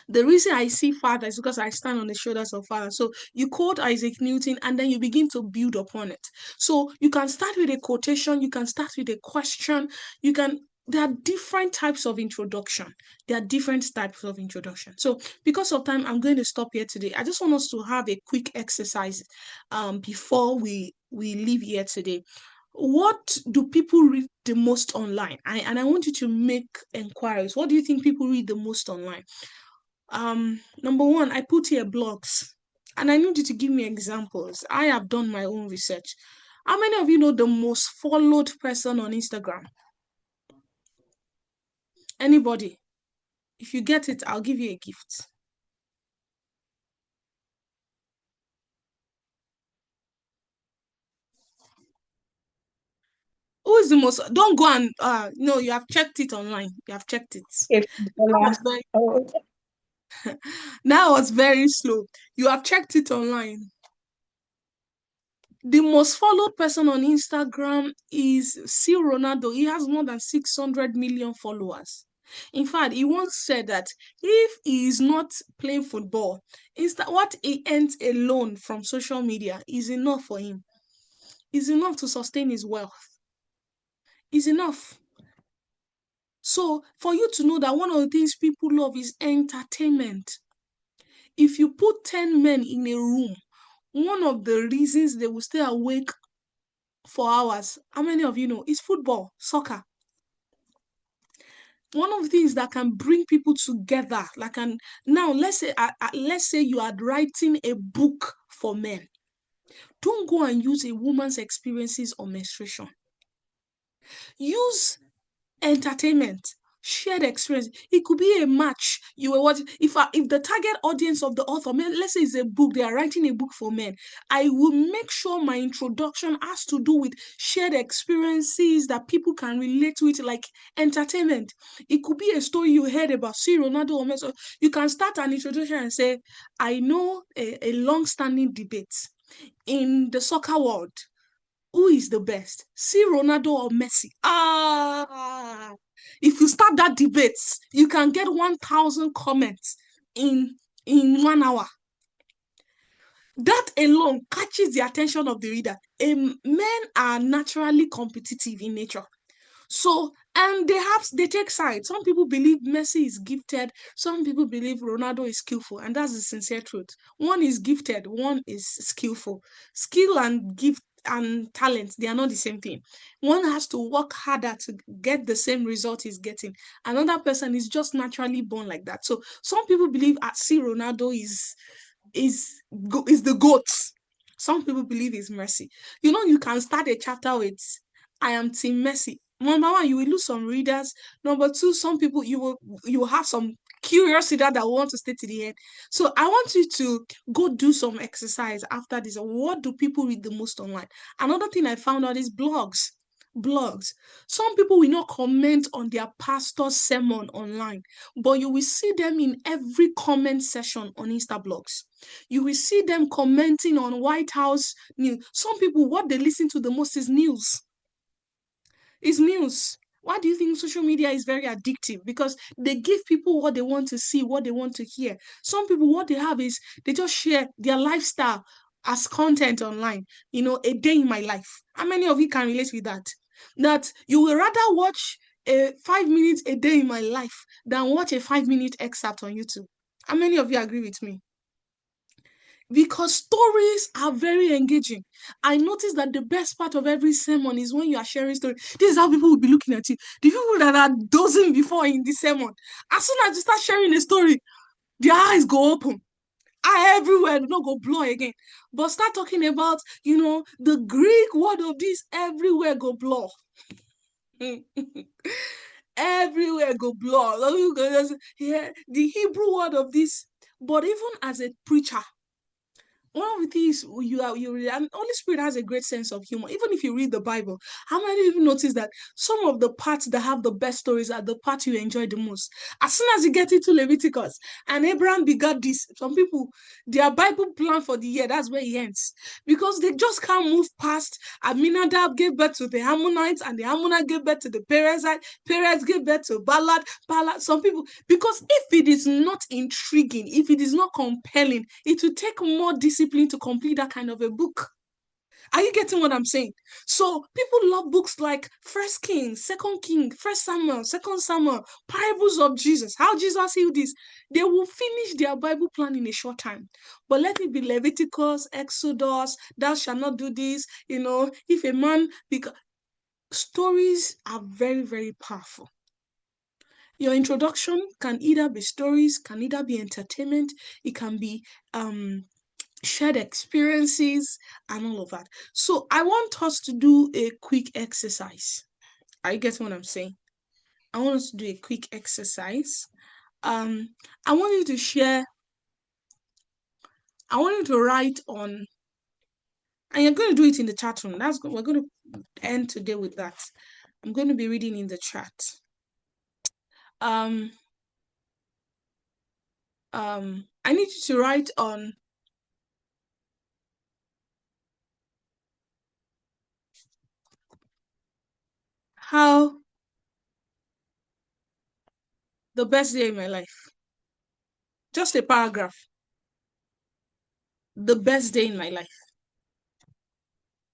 The reason I see father is because I stand on the shoulders of father. So you quote Isaac Newton and then you begin to build upon it. So you can start with a quotation, you can start with a question, you can there are different types of introduction. There are different types of introduction. So because of time, I'm going to stop here today. I just want us to have a quick exercise before we leave here today. What do people read the most online? And I want you to make inquiries. What do you think people read the most online? Number one, I put here blogs, and I need you to give me examples. I have done my own research. How many of you know the most followed person on Instagram? Anybody? If you get it, I'll give you a gift. Who is the most? Don't go and no, you have checked it online. You have checked it. If That was Bola, very oh, that was very slow. You have checked it online. The most followed person on Instagram is C. Ronaldo. He has more than 600 million followers. In fact, he once said that if he is not playing football, what he earns alone from social media is enough for him. Is enough to sustain his wealth. Is enough. So, for you to know that one of the things people love is entertainment. If you put 10 men in a room, one of the reasons they will stay awake for hours, how many of you know, is football, soccer. One of the things that can bring people together, like, and now let's say you are writing a book for men. Don't go and use a woman's experiences on menstruation. Use entertainment, shared experience. It could be a match you were watching. If the target audience of the author, man, let's say it's a book, they are writing a book for men, I will make sure my introduction has to do with shared experiences that people can relate to it, like entertainment. It could be a story you heard about, see Ronaldo or Messi. You can start an introduction and say, I know a long-standing debate in the soccer world, who is the best? See Ronaldo or Messi? If you start that debate, you can get 1,000 comments in 1 hour. That alone catches the attention of the reader. Men are naturally competitive in nature. So, and they take sides. Some people believe Messi is gifted, some people believe Ronaldo is skillful, and that's the sincere truth. One is gifted, one is skillful. Skill and gift and talent, they are not the same thing. One has to work harder to get the same result he's getting. Another person is just naturally born like that. So some people believe see Ronaldo is is the goat. Some people believe it's Messi. You know, you can start a chapter with I am Team Messi. Number one, you will lose some readers. Number two, some people you will have some curiosity that want to stay to the end. So I want you to go do some exercise after this. What do people read the most online? Another thing I found out is blogs. Blogs. Some people will not comment on their pastor's sermon online, but you will see them in every comment section on Insta blogs. You will see them commenting on White House news. Some people, what they listen to the most is news. Is news. Why do you think social media is very addictive? Because they give people what they want to see, what they want to hear. Some people, what they have is they just share their lifestyle as content online. You know, a day in my life. How many of you can relate with that? That you will rather watch a 5 minutes a day in my life than watch a 5 minute excerpt on YouTube. How many of you agree with me? because stories are very engaging. I noticed that the best part of every sermon is when you are sharing story. This is how people will be looking at you. The people that are dozing before in the sermon, as soon as you start sharing a story, their eyes go open. Eye everywhere, do not go blow again. But start talking about, the Greek word of this, everywhere go blow. Everywhere go blow. Yeah, the Hebrew word of this. But even as a preacher, one of the things you read, and Holy Spirit has a great sense of humor. Even if you read the Bible, how many of you notice that some of the parts that have the best stories are the parts you enjoy the most? As soon as you get into Leviticus and Abraham begot this, some people, their Bible plan for the year, that's where it ends. Because they just can't move past Aminadab gave birth to the Ammonites, and the Ammonite gave birth to the Perizzite, Perez gave birth to Ballad. Some people, because if it is not intriguing, if it is not compelling, it will take more discipline to complete that kind of a book. Are you getting what I'm saying? So people love books like First King, Second King, First Samuel, Second Samuel, parables of Jesus, how Jesus healed this. They will finish their Bible plan in a short time. But let it be Leviticus, Exodus, thou shalt not do this. If a man, because stories are very, very powerful. Your introduction can either be stories, can either be entertainment, it can be shared experiences and all of that. So I want us to do a quick exercise. Are you getting what I'm saying? I want us to do a quick exercise. Um, I want you to share, I want you to write on, and you're going to do it in the chat room. We're going to end today with that. I'm going to be reading in the chat. Um, I need you to write on how the best day in my life. Just a paragraph. The best day in my life.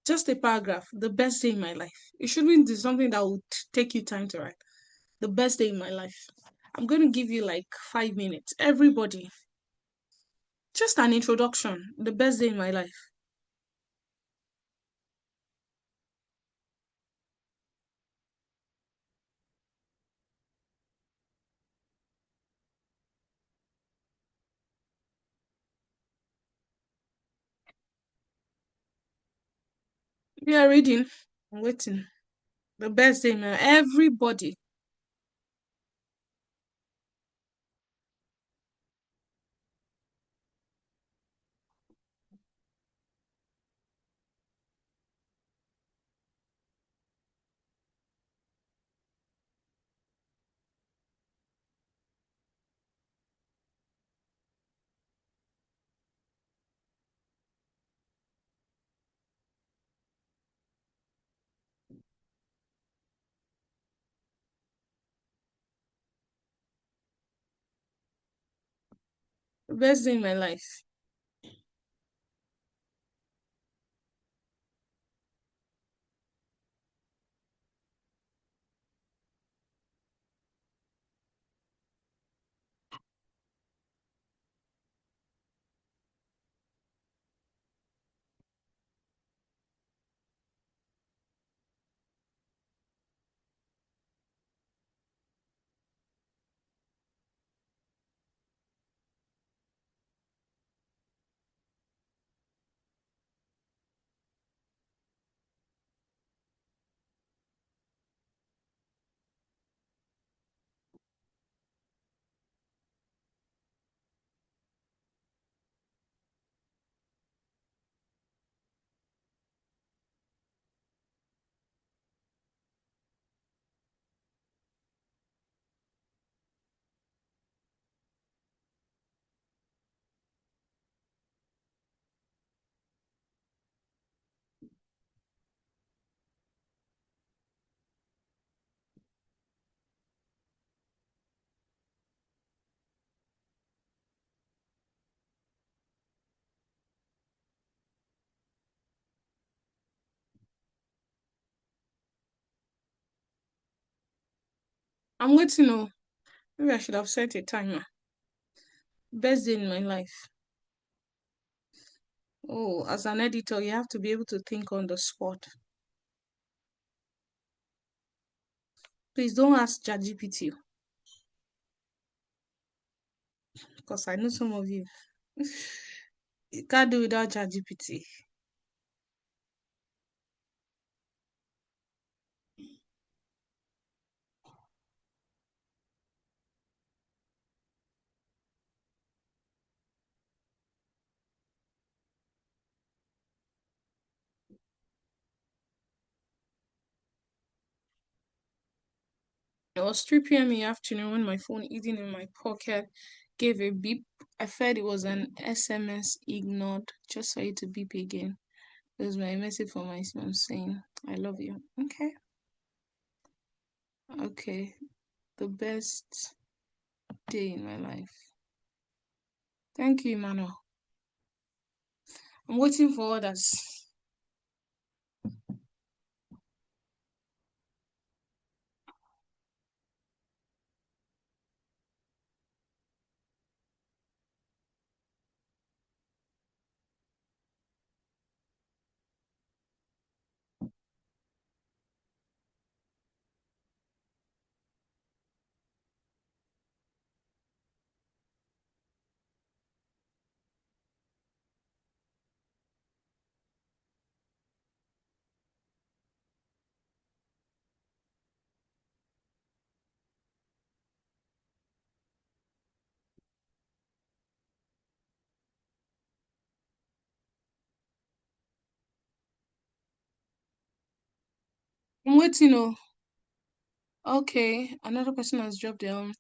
Just a paragraph. The best day in my life. It shouldn't be something that would take you time to write. The best day in my life. I'm going to give you like 5 minutes. Everybody. Just an introduction. The best day in my life. You are reading. I'm waiting. The best day in my life. Everybody. The best day in my life. I'm waiting. Oh, maybe I should have set a timer. Best day in my life. Oh, as an editor, you have to be able to think on the spot. Please don't ask ChatGPT because I know some of you. You can't do without ChatGPT. It was 3 p.m. in the afternoon when my phone, hidden in my pocket, gave a beep. I felt it was an SMS ignored just for it to beep again. It was my message for my mom saying, I love you. Okay. Okay. The best day in my life. Thank you, Emmanuel. I'm waiting for others. I'm waiting. Oh, okay. Another person has dropped their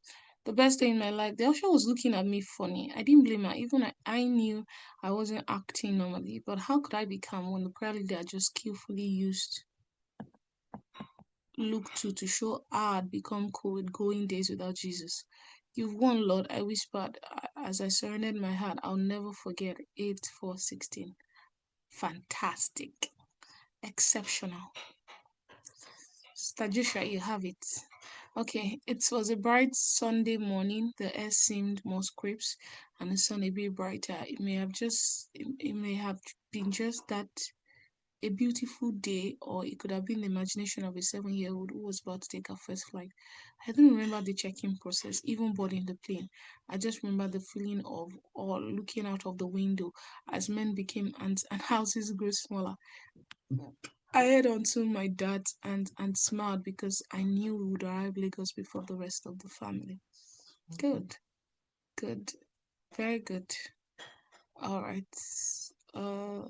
the best day in my life. The usher was looking at me funny. I didn't blame her. Even I knew I wasn't acting normally. But how could I be calm when the prayer leader just skillfully used Luke 2 to show how I'd become cool with going days without Jesus? You've won, Lord, I whispered as I surrendered my heart. I'll never forget 8:4:16. Fantastic. Exceptional. Stajusha, you have it. Okay, it was a bright Sunday morning. The air seemed more crisp and the sun a bit brighter. It may have been just that a beautiful day, or it could have been the imagination of a 7-year-old who was about to take her first flight. I don't remember the check-in process, even boarding the plane. I just remember the feeling of awe looking out of the window as men became ants and houses grew smaller. I held onto my dad's and smiled because I knew we would arrive Lagos before the rest of the family. Good, good, very good. All right. Uh,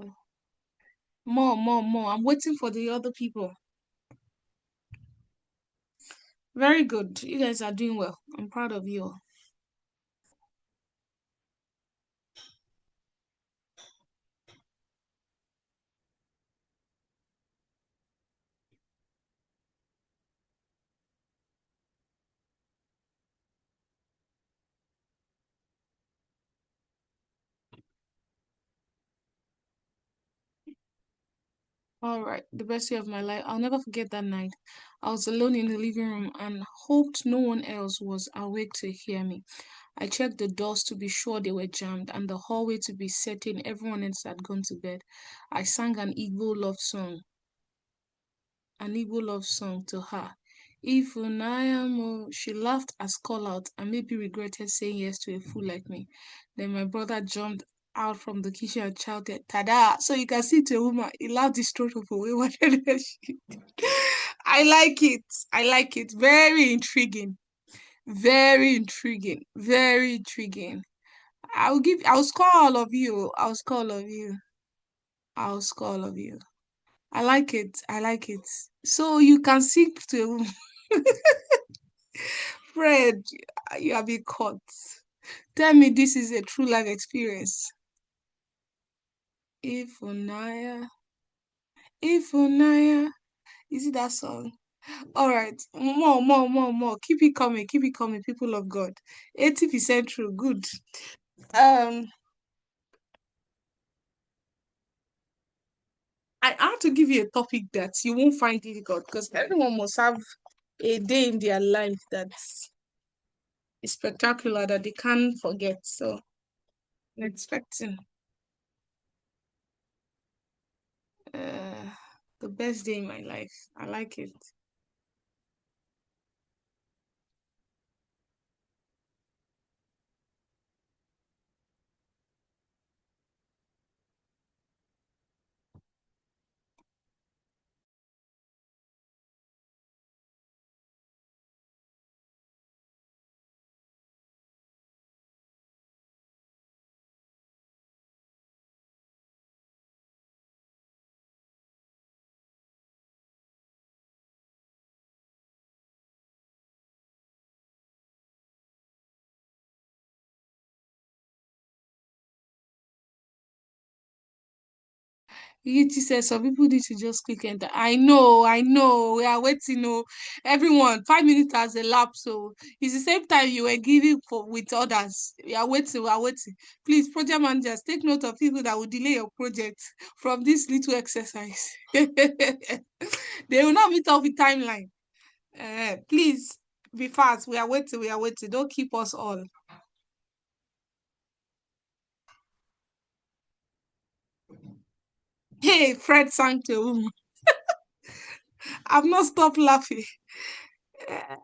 more. I'm waiting for the other people. Very good. You guys are doing well. I'm proud of you all. All right, the best day of my life. I'll never forget that night. I was alone in the living room and hoped no one else was awake to hear me. I checked the doors to be sure they were jammed and the hallway to be certain everyone else had gone to bed. I sang an Igbo love song to her. If Unayamo, she laughed as call out and maybe regretted saying yes to a fool like me. Then my brother jumped out from the kitchen and shouted, Tada! So you can see to a woman, he laughed his throat of away. I like it. I like it. Very intriguing. Very intriguing. Very intriguing. I'll score all of you. I'll score all of you. I'll score all of you. I like it. I like it. So you can sing to a woman. Fred, you have been caught. Tell me this is a true life experience. Ifunaya, Ifunaya. Is it that song? All right. More. Keep it coming, people of God. 80% true. Good. Um, I have to give you a topic that you won't find difficult because everyone must have a day in their life that's spectacular that they can't forget. So I'm expecting. Uh, the best day in my life. I like it. You said some people need to just click enter. I know. We are waiting. Oh, everyone, 5 minutes has elapsed. So it's the same time you were giving for with others. We are waiting. We are waiting. Please, project managers, take note of people that will delay your project from this little exercise. They will not meet up with timeline. Please be fast. We are waiting. We are waiting. Don't keep us all. Hey, Fred Sancto. I've not stopped laughing. Eh,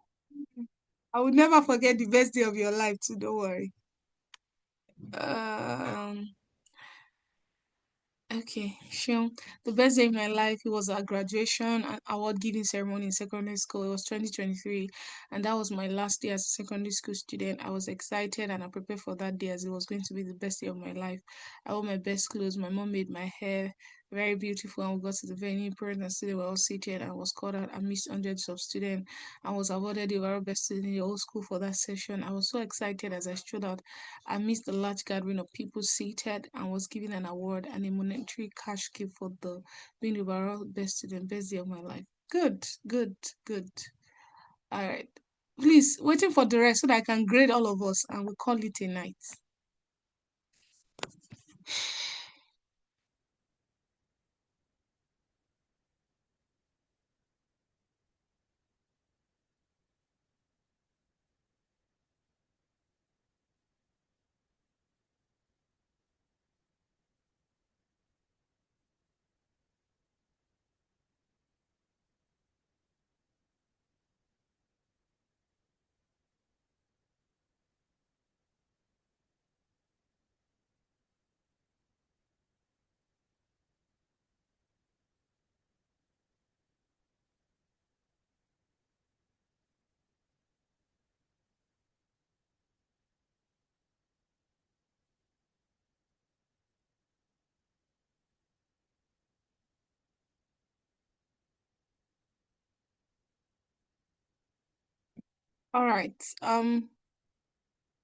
I will never forget the best day of your life, too. Don't worry. Um, okay, sure. The best day of my life, it was a graduation and award giving ceremony in secondary school. It was 2023, and that was my last day as a secondary school student. I was excited and I prepared for that day as it was going to be the best day of my life. I wore my best clothes. My mom made my hair very beautiful, and we got to the venue. Parents and students were all seated. I was called out amidst hundreds of students. I was awarded the overall best student in the whole school for that session. I was so excited as I stood out amidst a large gathering of people seated and was given an award and a monetary cash gift for the being the overall best student, best day of my life. Good, good, good. All right. Please, waiting for the rest so that I can grade all of us and we call it a night. All right.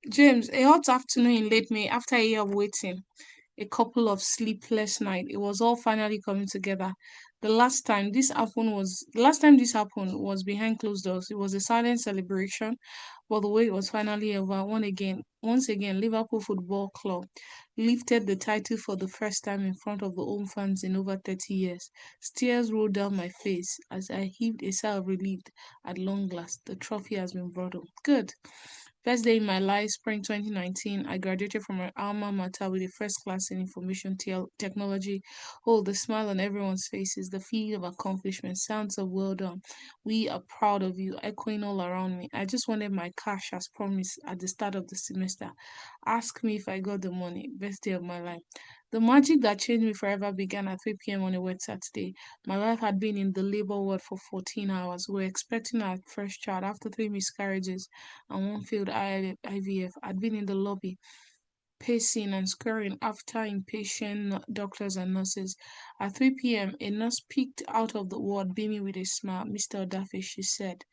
James, a hot afternoon in late May after a year of waiting. A couple of sleepless nights. It was all finally coming together. The last time this happened was behind closed doors. It was a silent celebration, but the way it was finally over, once again, Liverpool Football Club lifted the title for the first time in front of the home fans in over 30 years. Tears rolled down my face as I heaved a sigh of relief at long last. The trophy has been brought home. Good. First day in my life, spring 2019, I graduated from my alma mater with a first class in information technology. Oh, the smile on everyone's faces, the feeling of accomplishment, sounds of well done. We are proud of you, echoing all around me. I just wanted my cash as promised at the start of the semester. Ask me if I got the money. Best day of my life. The magic that changed me forever began at 3 p.m. on a wet Saturday. My wife had been in the labor ward for 14 hours. We were expecting our first child after three miscarriages and one failed IVF. I'd been in the lobby, pacing and scurrying after impatient doctors and nurses. At 3 p.m., a nurse peeked out of the ward, beaming with a smile. Mr. Odafe, she said.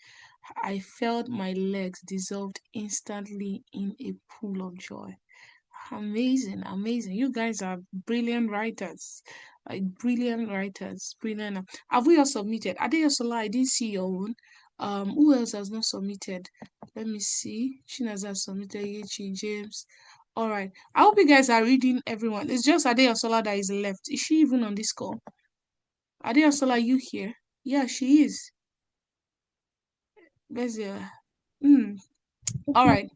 I felt my legs dissolved instantly in a pool of joy. Amazing, amazing. You guys are brilliant writers. Like brilliant writers. Brilliant. Have we all submitted? Adeyosola, I didn't see your own. Who else has not submitted? Let me see. Chinaza has submitted. Yechi, James. All right. I hope you guys are reading everyone. It's just Adeyosola that is left. Is she even on this call? Adeyosola, you here? Yeah, she is. Where's your... Hmm. All right.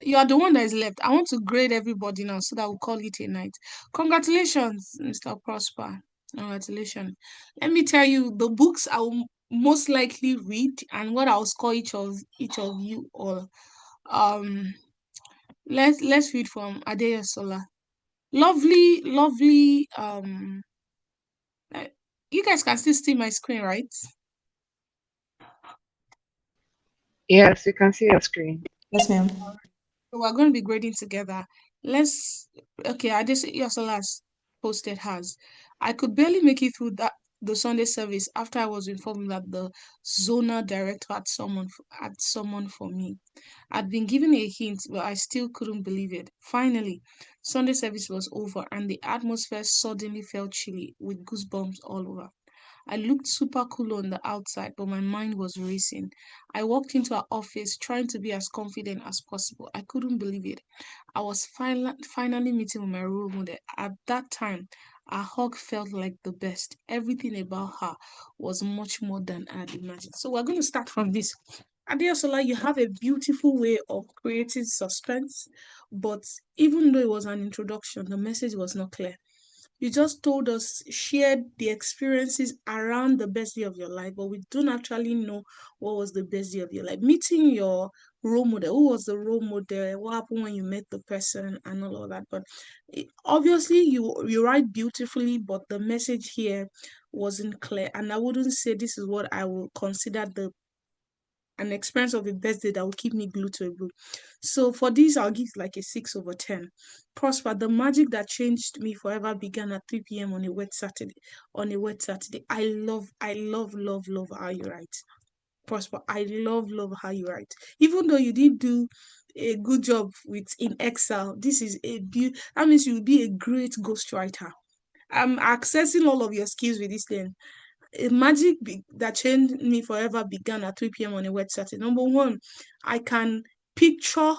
You are the one that is left. I want to grade everybody now so that we'll call it a night. Congratulations, Mr. Prosper. Congratulations. Let me tell you the books I will most likely read and what I'll score each of you all. Um, let's read from Adeyosola. Lovely, lovely. Uh, you guys can still see my screen, right? Yes, you can see your screen. Yes, ma'am. So we're going to be grading together. Let's okay. Adeyosola has posted hers. I could barely make it through the Sunday service after I was informed that the zonal director had someone for me. I'd been given a hint, but I still couldn't believe it. Finally, Sunday service was over and the atmosphere suddenly felt chilly with goosebumps all over. I looked super cool on the outside, but my mind was racing. I walked into our office trying to be as confident as possible. I couldn't believe it. I was finally meeting with my role model. At that time, our hug felt like the best. Everything about her was much more than I'd imagined. So we're going to start from this. Adeosola, you have a beautiful way of creating suspense, but even though it was an introduction, the message was not clear. You just told us, shared the experiences around the best day of your life, but we don't actually know what was the best day of your life. Meeting your role model, who was the role model, what happened when you met the person, and all of that. But obviously, you write beautifully, but the message here wasn't clear. And I wouldn't say this is what I will consider the an experience of a birthday that will keep me glued to a book. So for this, I'll give like a 6/10. Prosper, the magic that changed me forever began at 3 p.m. on a wet Saturday. On a wet Saturday. I love, love, love how you write. Prosper, I love, love how you write. Even though you didn't do a good job with in Excel, this is that means you'll be a great ghostwriter. I'm accessing all of your skills with this thing. A that changed me forever began at 3 p.m. on a wet Saturday. Number one, I can picture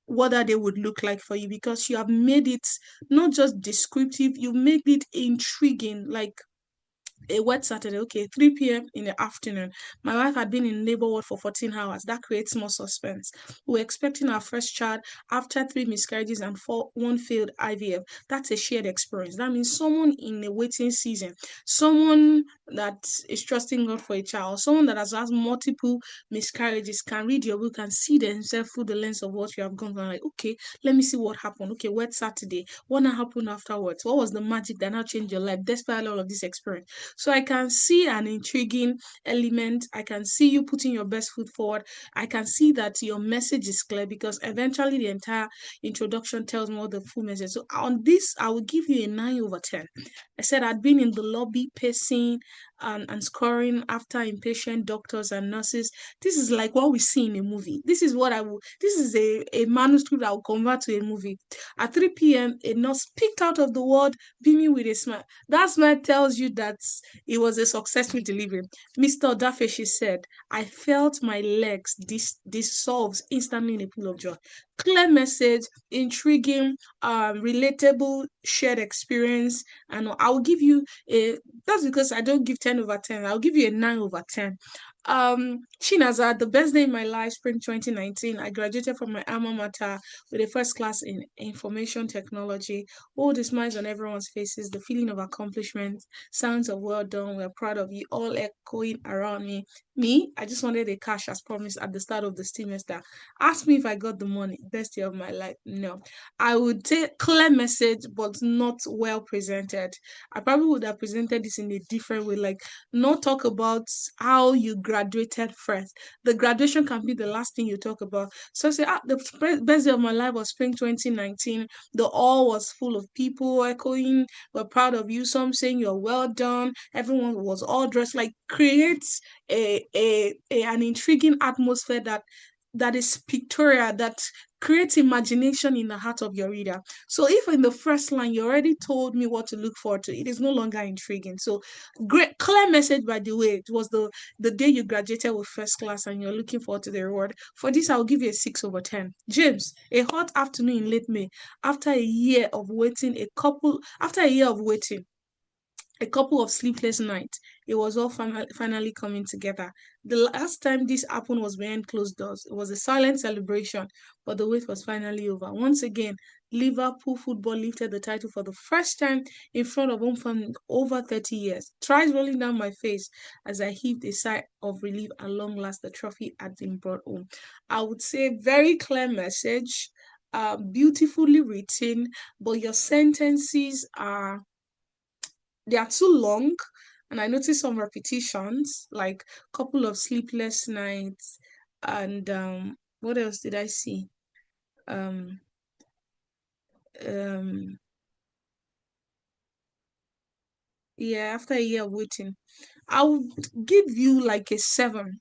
what that day would look like for you because you have made it not just descriptive, you made it intriguing. Like a wet Saturday, okay, 3 p.m. in the afternoon. My wife had been in labor ward for 14 hours. That creates more suspense. We're expecting our first child after 3 miscarriages and one failed IVF. That's a shared experience. That means someone in a waiting season, someone that is trusting God for a child, someone that has had multiple miscarriages can read your book and see themselves through the lens of what you have gone through. Like, okay, let me see what happened. Okay, wet Saturday. What happened afterwards? What was the magic that now changed your life despite all of this experience? So I can see an intriguing element. I can see you putting your best foot forward. I can see that your message is clear because eventually the entire introduction tells more the full message. So on this, I will give you a 9/10. I said I'd been in the lobby pacing and scoring after impatient doctors and nurses. This is like what we see in a movie. This is a manuscript I will convert to a movie. At 3 p.m., a nurse picked out of the ward, beaming with a smile. That smile tells you that it was a successful delivery. Mr. Odafeshi said, I felt my legs dissolve instantly in a pool of joy. Clear message, intriguing, relatable, shared experience. And I'll give you that's because I don't give 10/10. I'll give you a 9/10. Chinaza, the best day in my life, spring 2019. I graduated from my alma mater with a first class in information technology. All the smiles on everyone's faces, the feeling of accomplishment, sounds of well done, we're proud of you, all echoing around me. Me, I just wanted the cash as promised at the start of the semester. Ask me if I got the money. Best year of my life. No. I would say clear message, but not well presented. I probably would have presented this in a different way, like not talk about how you graduated first. The graduation can be the last thing you talk about. So say, the best day of my life was spring 2019. The hall was full of people echoing, we're proud of you. Some saying you're well done. Everyone was all dressed. Like creates an intriguing atmosphere that is pictorial, that creates imagination in the heart of your reader. So if in the first line you already told me what to look forward to, it is no longer intriguing. So great clear message, by the way. It was the day you graduated with first class and you're looking forward to the reward. For this, I'll give you a 6/10. James, a hot afternoon in late May, after a year of waiting, a couple of sleepless nights. It was all finally coming together. The last time this happened was behind closed doors. It was a silent celebration, but the wait was finally over. Once again, Liverpool Football lifted the title for the first time in front of home fans in over 30 years. Tries rolling down my face as I heaved a sigh of relief. At long last, the trophy had been brought home. I would say very clear message, beautifully written, but your sentences are they are too long, and I noticed some repetitions, like a couple of sleepless nights, and what else did I see? Um, um, yeah, after a year of waiting, I would give you like a seven.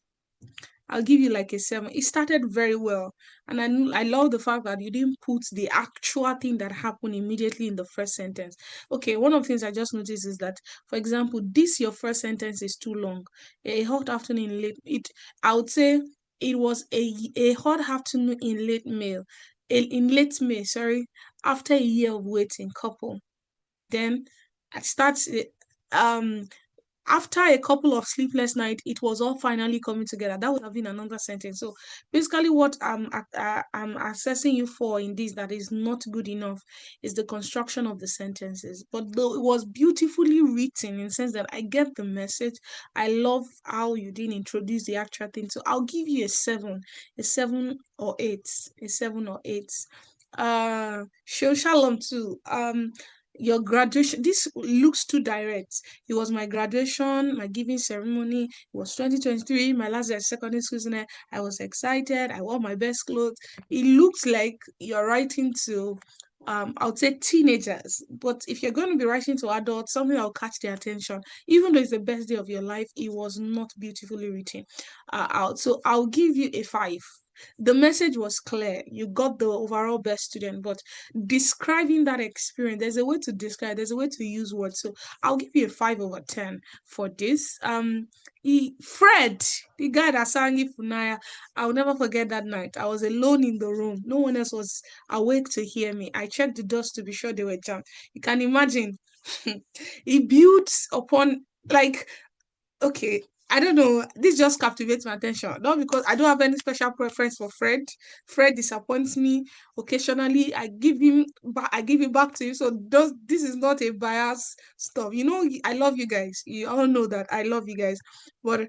I'll give you like a seven. It started very well, and I love the fact that you didn't put the actual thing that happened immediately in the first sentence. Okay, one of the things I just noticed is that, for example, this your first sentence is too long. A hot afternoon in late. I would say it was a hot afternoon in late May, in late May. Sorry, after a year of waiting, couple. Then it starts. Um, After a couple of sleepless nights, it was all finally coming together. That would have been another sentence. So basically, what I'm assessing you for in this that is not good enough is the construction of the sentences. But though it was beautifully written in the sense that I get the message, I love how you didn't introduce the actual thing. So I'll give you a 7 or 8, a 7 or 8. Shalom too. Your graduation, this looks too direct. It was my graduation, my giving ceremony. It was 2023, my last year secondary school. I was excited. I wore my best clothes. It looks like you're writing to, I would say teenagers. But if you're going to be writing to adults, something that will catch their attention, even though it's the best day of your life, it was not beautifully written. Out. So I'll give you a 5. The message was clear. You got the overall best student, but describing that experience, there's a way to describe, there's a way to use words. So I'll give you a 5/10 for this. Fred, the guy that sang it Funaya, I'll never forget that night. I was alone in the room. No one else was awake to hear me. I checked the doors to be sure they were jammed. You can imagine. He builds upon like okay, I don't know. This just captivates my attention. Not because I don't have any special preference for Fred. Fred disappoints me occasionally. I give him back to you. So this is not a bias stuff. You know, I love you guys. You all know that I love you guys. But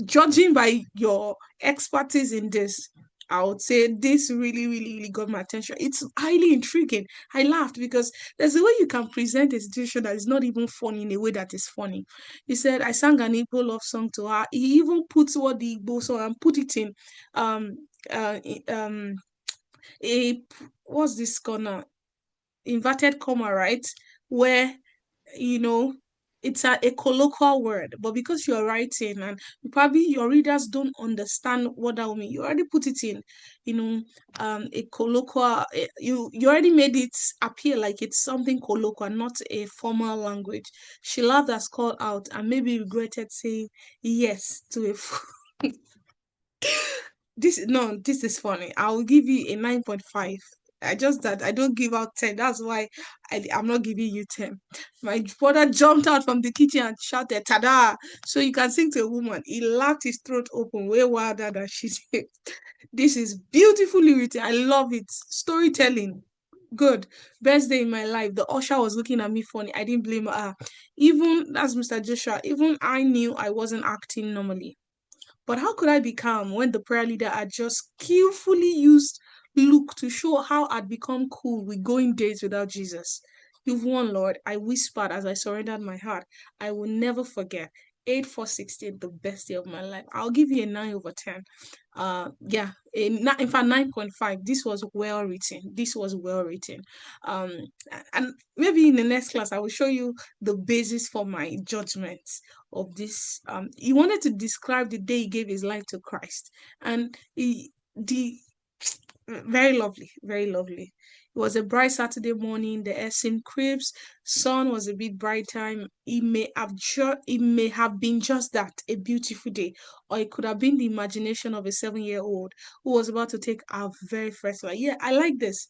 judging by your expertise in this, I would say this really, really, really got my attention. It's highly intriguing. I laughed because there's a way you can present a situation that is not even funny in a way that is funny. He said, I sang an Igbo love song to her. He even put what the Igbo song and put it in um a what's this corner? Inverted comma, right? Where you know it's a colloquial word, but because you're writing and probably your readers don't understand what that will mean, you already put it in you know a colloquial you already made it appear like it's something colloquial, not a formal language. She laughed as called out and maybe regretted saying yes to a this no, this is funny. I'll give you a 9.5. I just that I don't give out 10. That's why I'm not giving you 10. My brother jumped out from the kitchen and shouted, Tada! So you can sing to a woman. He laughed his throat open way wilder than she did. This is beautifully written. I love it. Storytelling. Good. Best day in my life. The usher was looking at me funny. I didn't blame her. Even that's Mr. Joshua. Even I knew I wasn't acting normally. But how could I be calm when the prayer leader had just skillfully used Luke to show how I'd become cool with going days without Jesus? You've won, Lord. I whispered as I surrendered my heart. I will never forget. 8/4/16, the best day of my life. I'll give you a 9/10. Yeah, in fact 9.5. This was well written. This was well written. Um, and maybe in the next class I will show you the basis for my judgment of this. He wanted to describe the day he gave his life to Christ, and the very lovely, very lovely. It was a bright Saturday morning. The air seemed crisp. Sun was a bit brighter. It may have been just that, a beautiful day, or it could have been the imagination of a 7-year-old who was about to take our very first flight. Yeah, I like this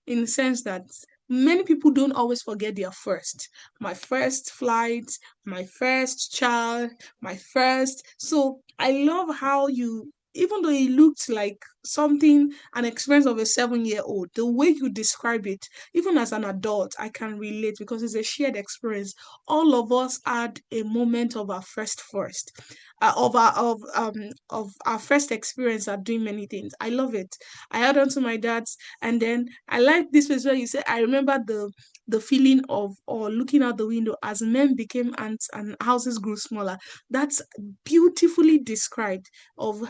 in the sense that many people don't always forget their first. My first flight, my first child, my first. So I love how you even though it looked like something, an experience of a 7-year-old, the way you describe it, even as an adult, I can relate because it's a shared experience. All of us had a moment of our first, of our first experience at doing many things. I love it. I held on to my dad's, and then I like this was where you said I remember the feeling of or looking out the window as men became ants and houses grew smaller. That's beautifully described of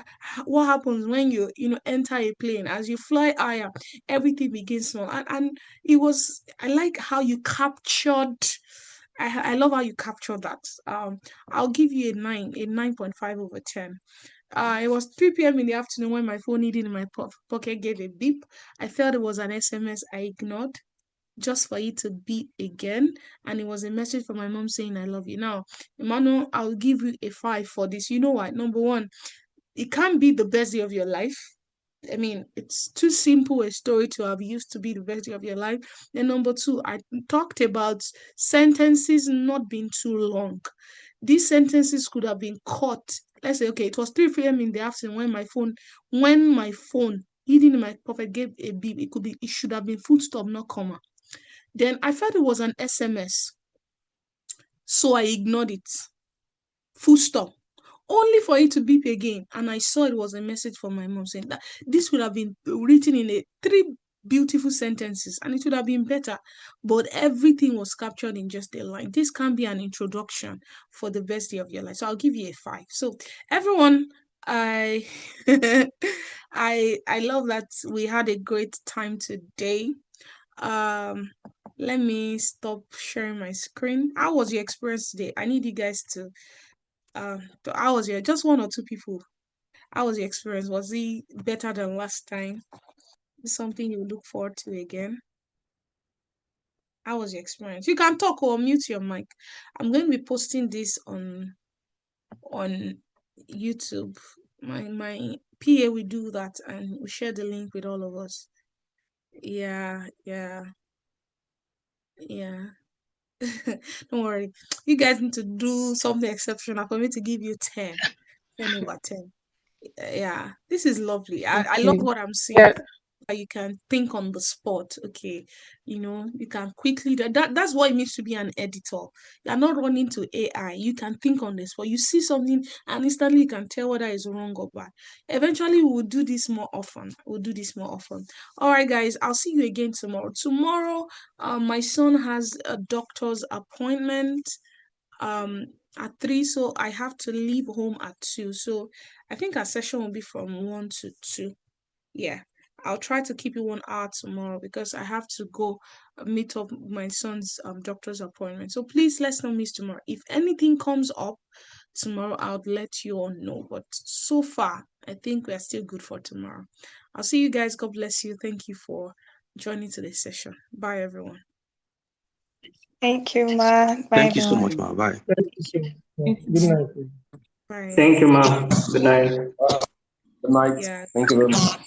what happens when you enter a plane. As you fly higher, everything begins small, and it was, I like how you captured, I love how you captured that. I'll give you a 9.5 over 10. It was 3 p.m. in the afternoon when my phone hidden in my pocket gave a beep. I felt it was an SMS I ignored just for it to beep again. And it was a message from my mom saying, I love you. Now, Emmanuel, I'll give you a 5 for this. You know what? Number one, it can't be the best day of your life. I mean, it's too simple a story to have used to be the best day of your life. Then number two, I talked about sentences not being too long. These sentences could have been cut. Let's say, okay, it was 3 p.m. in the afternoon when my phone hidden in my pocket gave a beep. It should have been full stop, not comma. Then I felt it was an SMS, so I ignored it. Full stop, only for it to beep again. And I saw it was a message from my mom saying that this would have been written in a three beautiful sentences and it would have been better. But everything was captured in just a line. This can be an introduction for the best day of your life. So I'll give you a 5. So everyone, I I love that we had a great time today. Um let me stop sharing my screen. How was your experience today? I need you guys to how was your, just one or two people? How was your experience? Was it better than last time? Is something you look forward to again? How was your experience? You can talk or mute your mic. I'm going to be posting this on YouTube. My PA will do that and we share the link with all of us. Yeah, yeah, yeah. Don't worry. You guys need to do something exceptional for me to give you 10. 10 over 10. Yeah, this is lovely. I love Okay. what I'm seeing. Yeah. You can think on the spot. Okay, you can quickly that's what it means to be an editor. You're not running to AI. You can think on the spot. You see something and instantly you can tell whether it's wrong or bad. Eventually we'll do this more often. All right, guys, I'll see you again tomorrow. My son has a doctor's appointment um at 3, so I have to leave home at 2. So I think our session will be from 1 to 2. Yeah, I'll try to keep it 1 hour tomorrow because I have to go meet up my son's doctor's appointment. So please let's not miss tomorrow. If anything comes up tomorrow, I'll let you all know. But so far, I think we are still good for tomorrow. I'll see you guys. God bless you. Thank you for joining today's session. Bye, everyone. Thank you, Ma. Bye, Thank you so everyone. much, ma. Bye. Thank you so much. Thank Good you. night. Bye. Thank you, ma'am. Good night. Good night. Yeah. Thank you very much.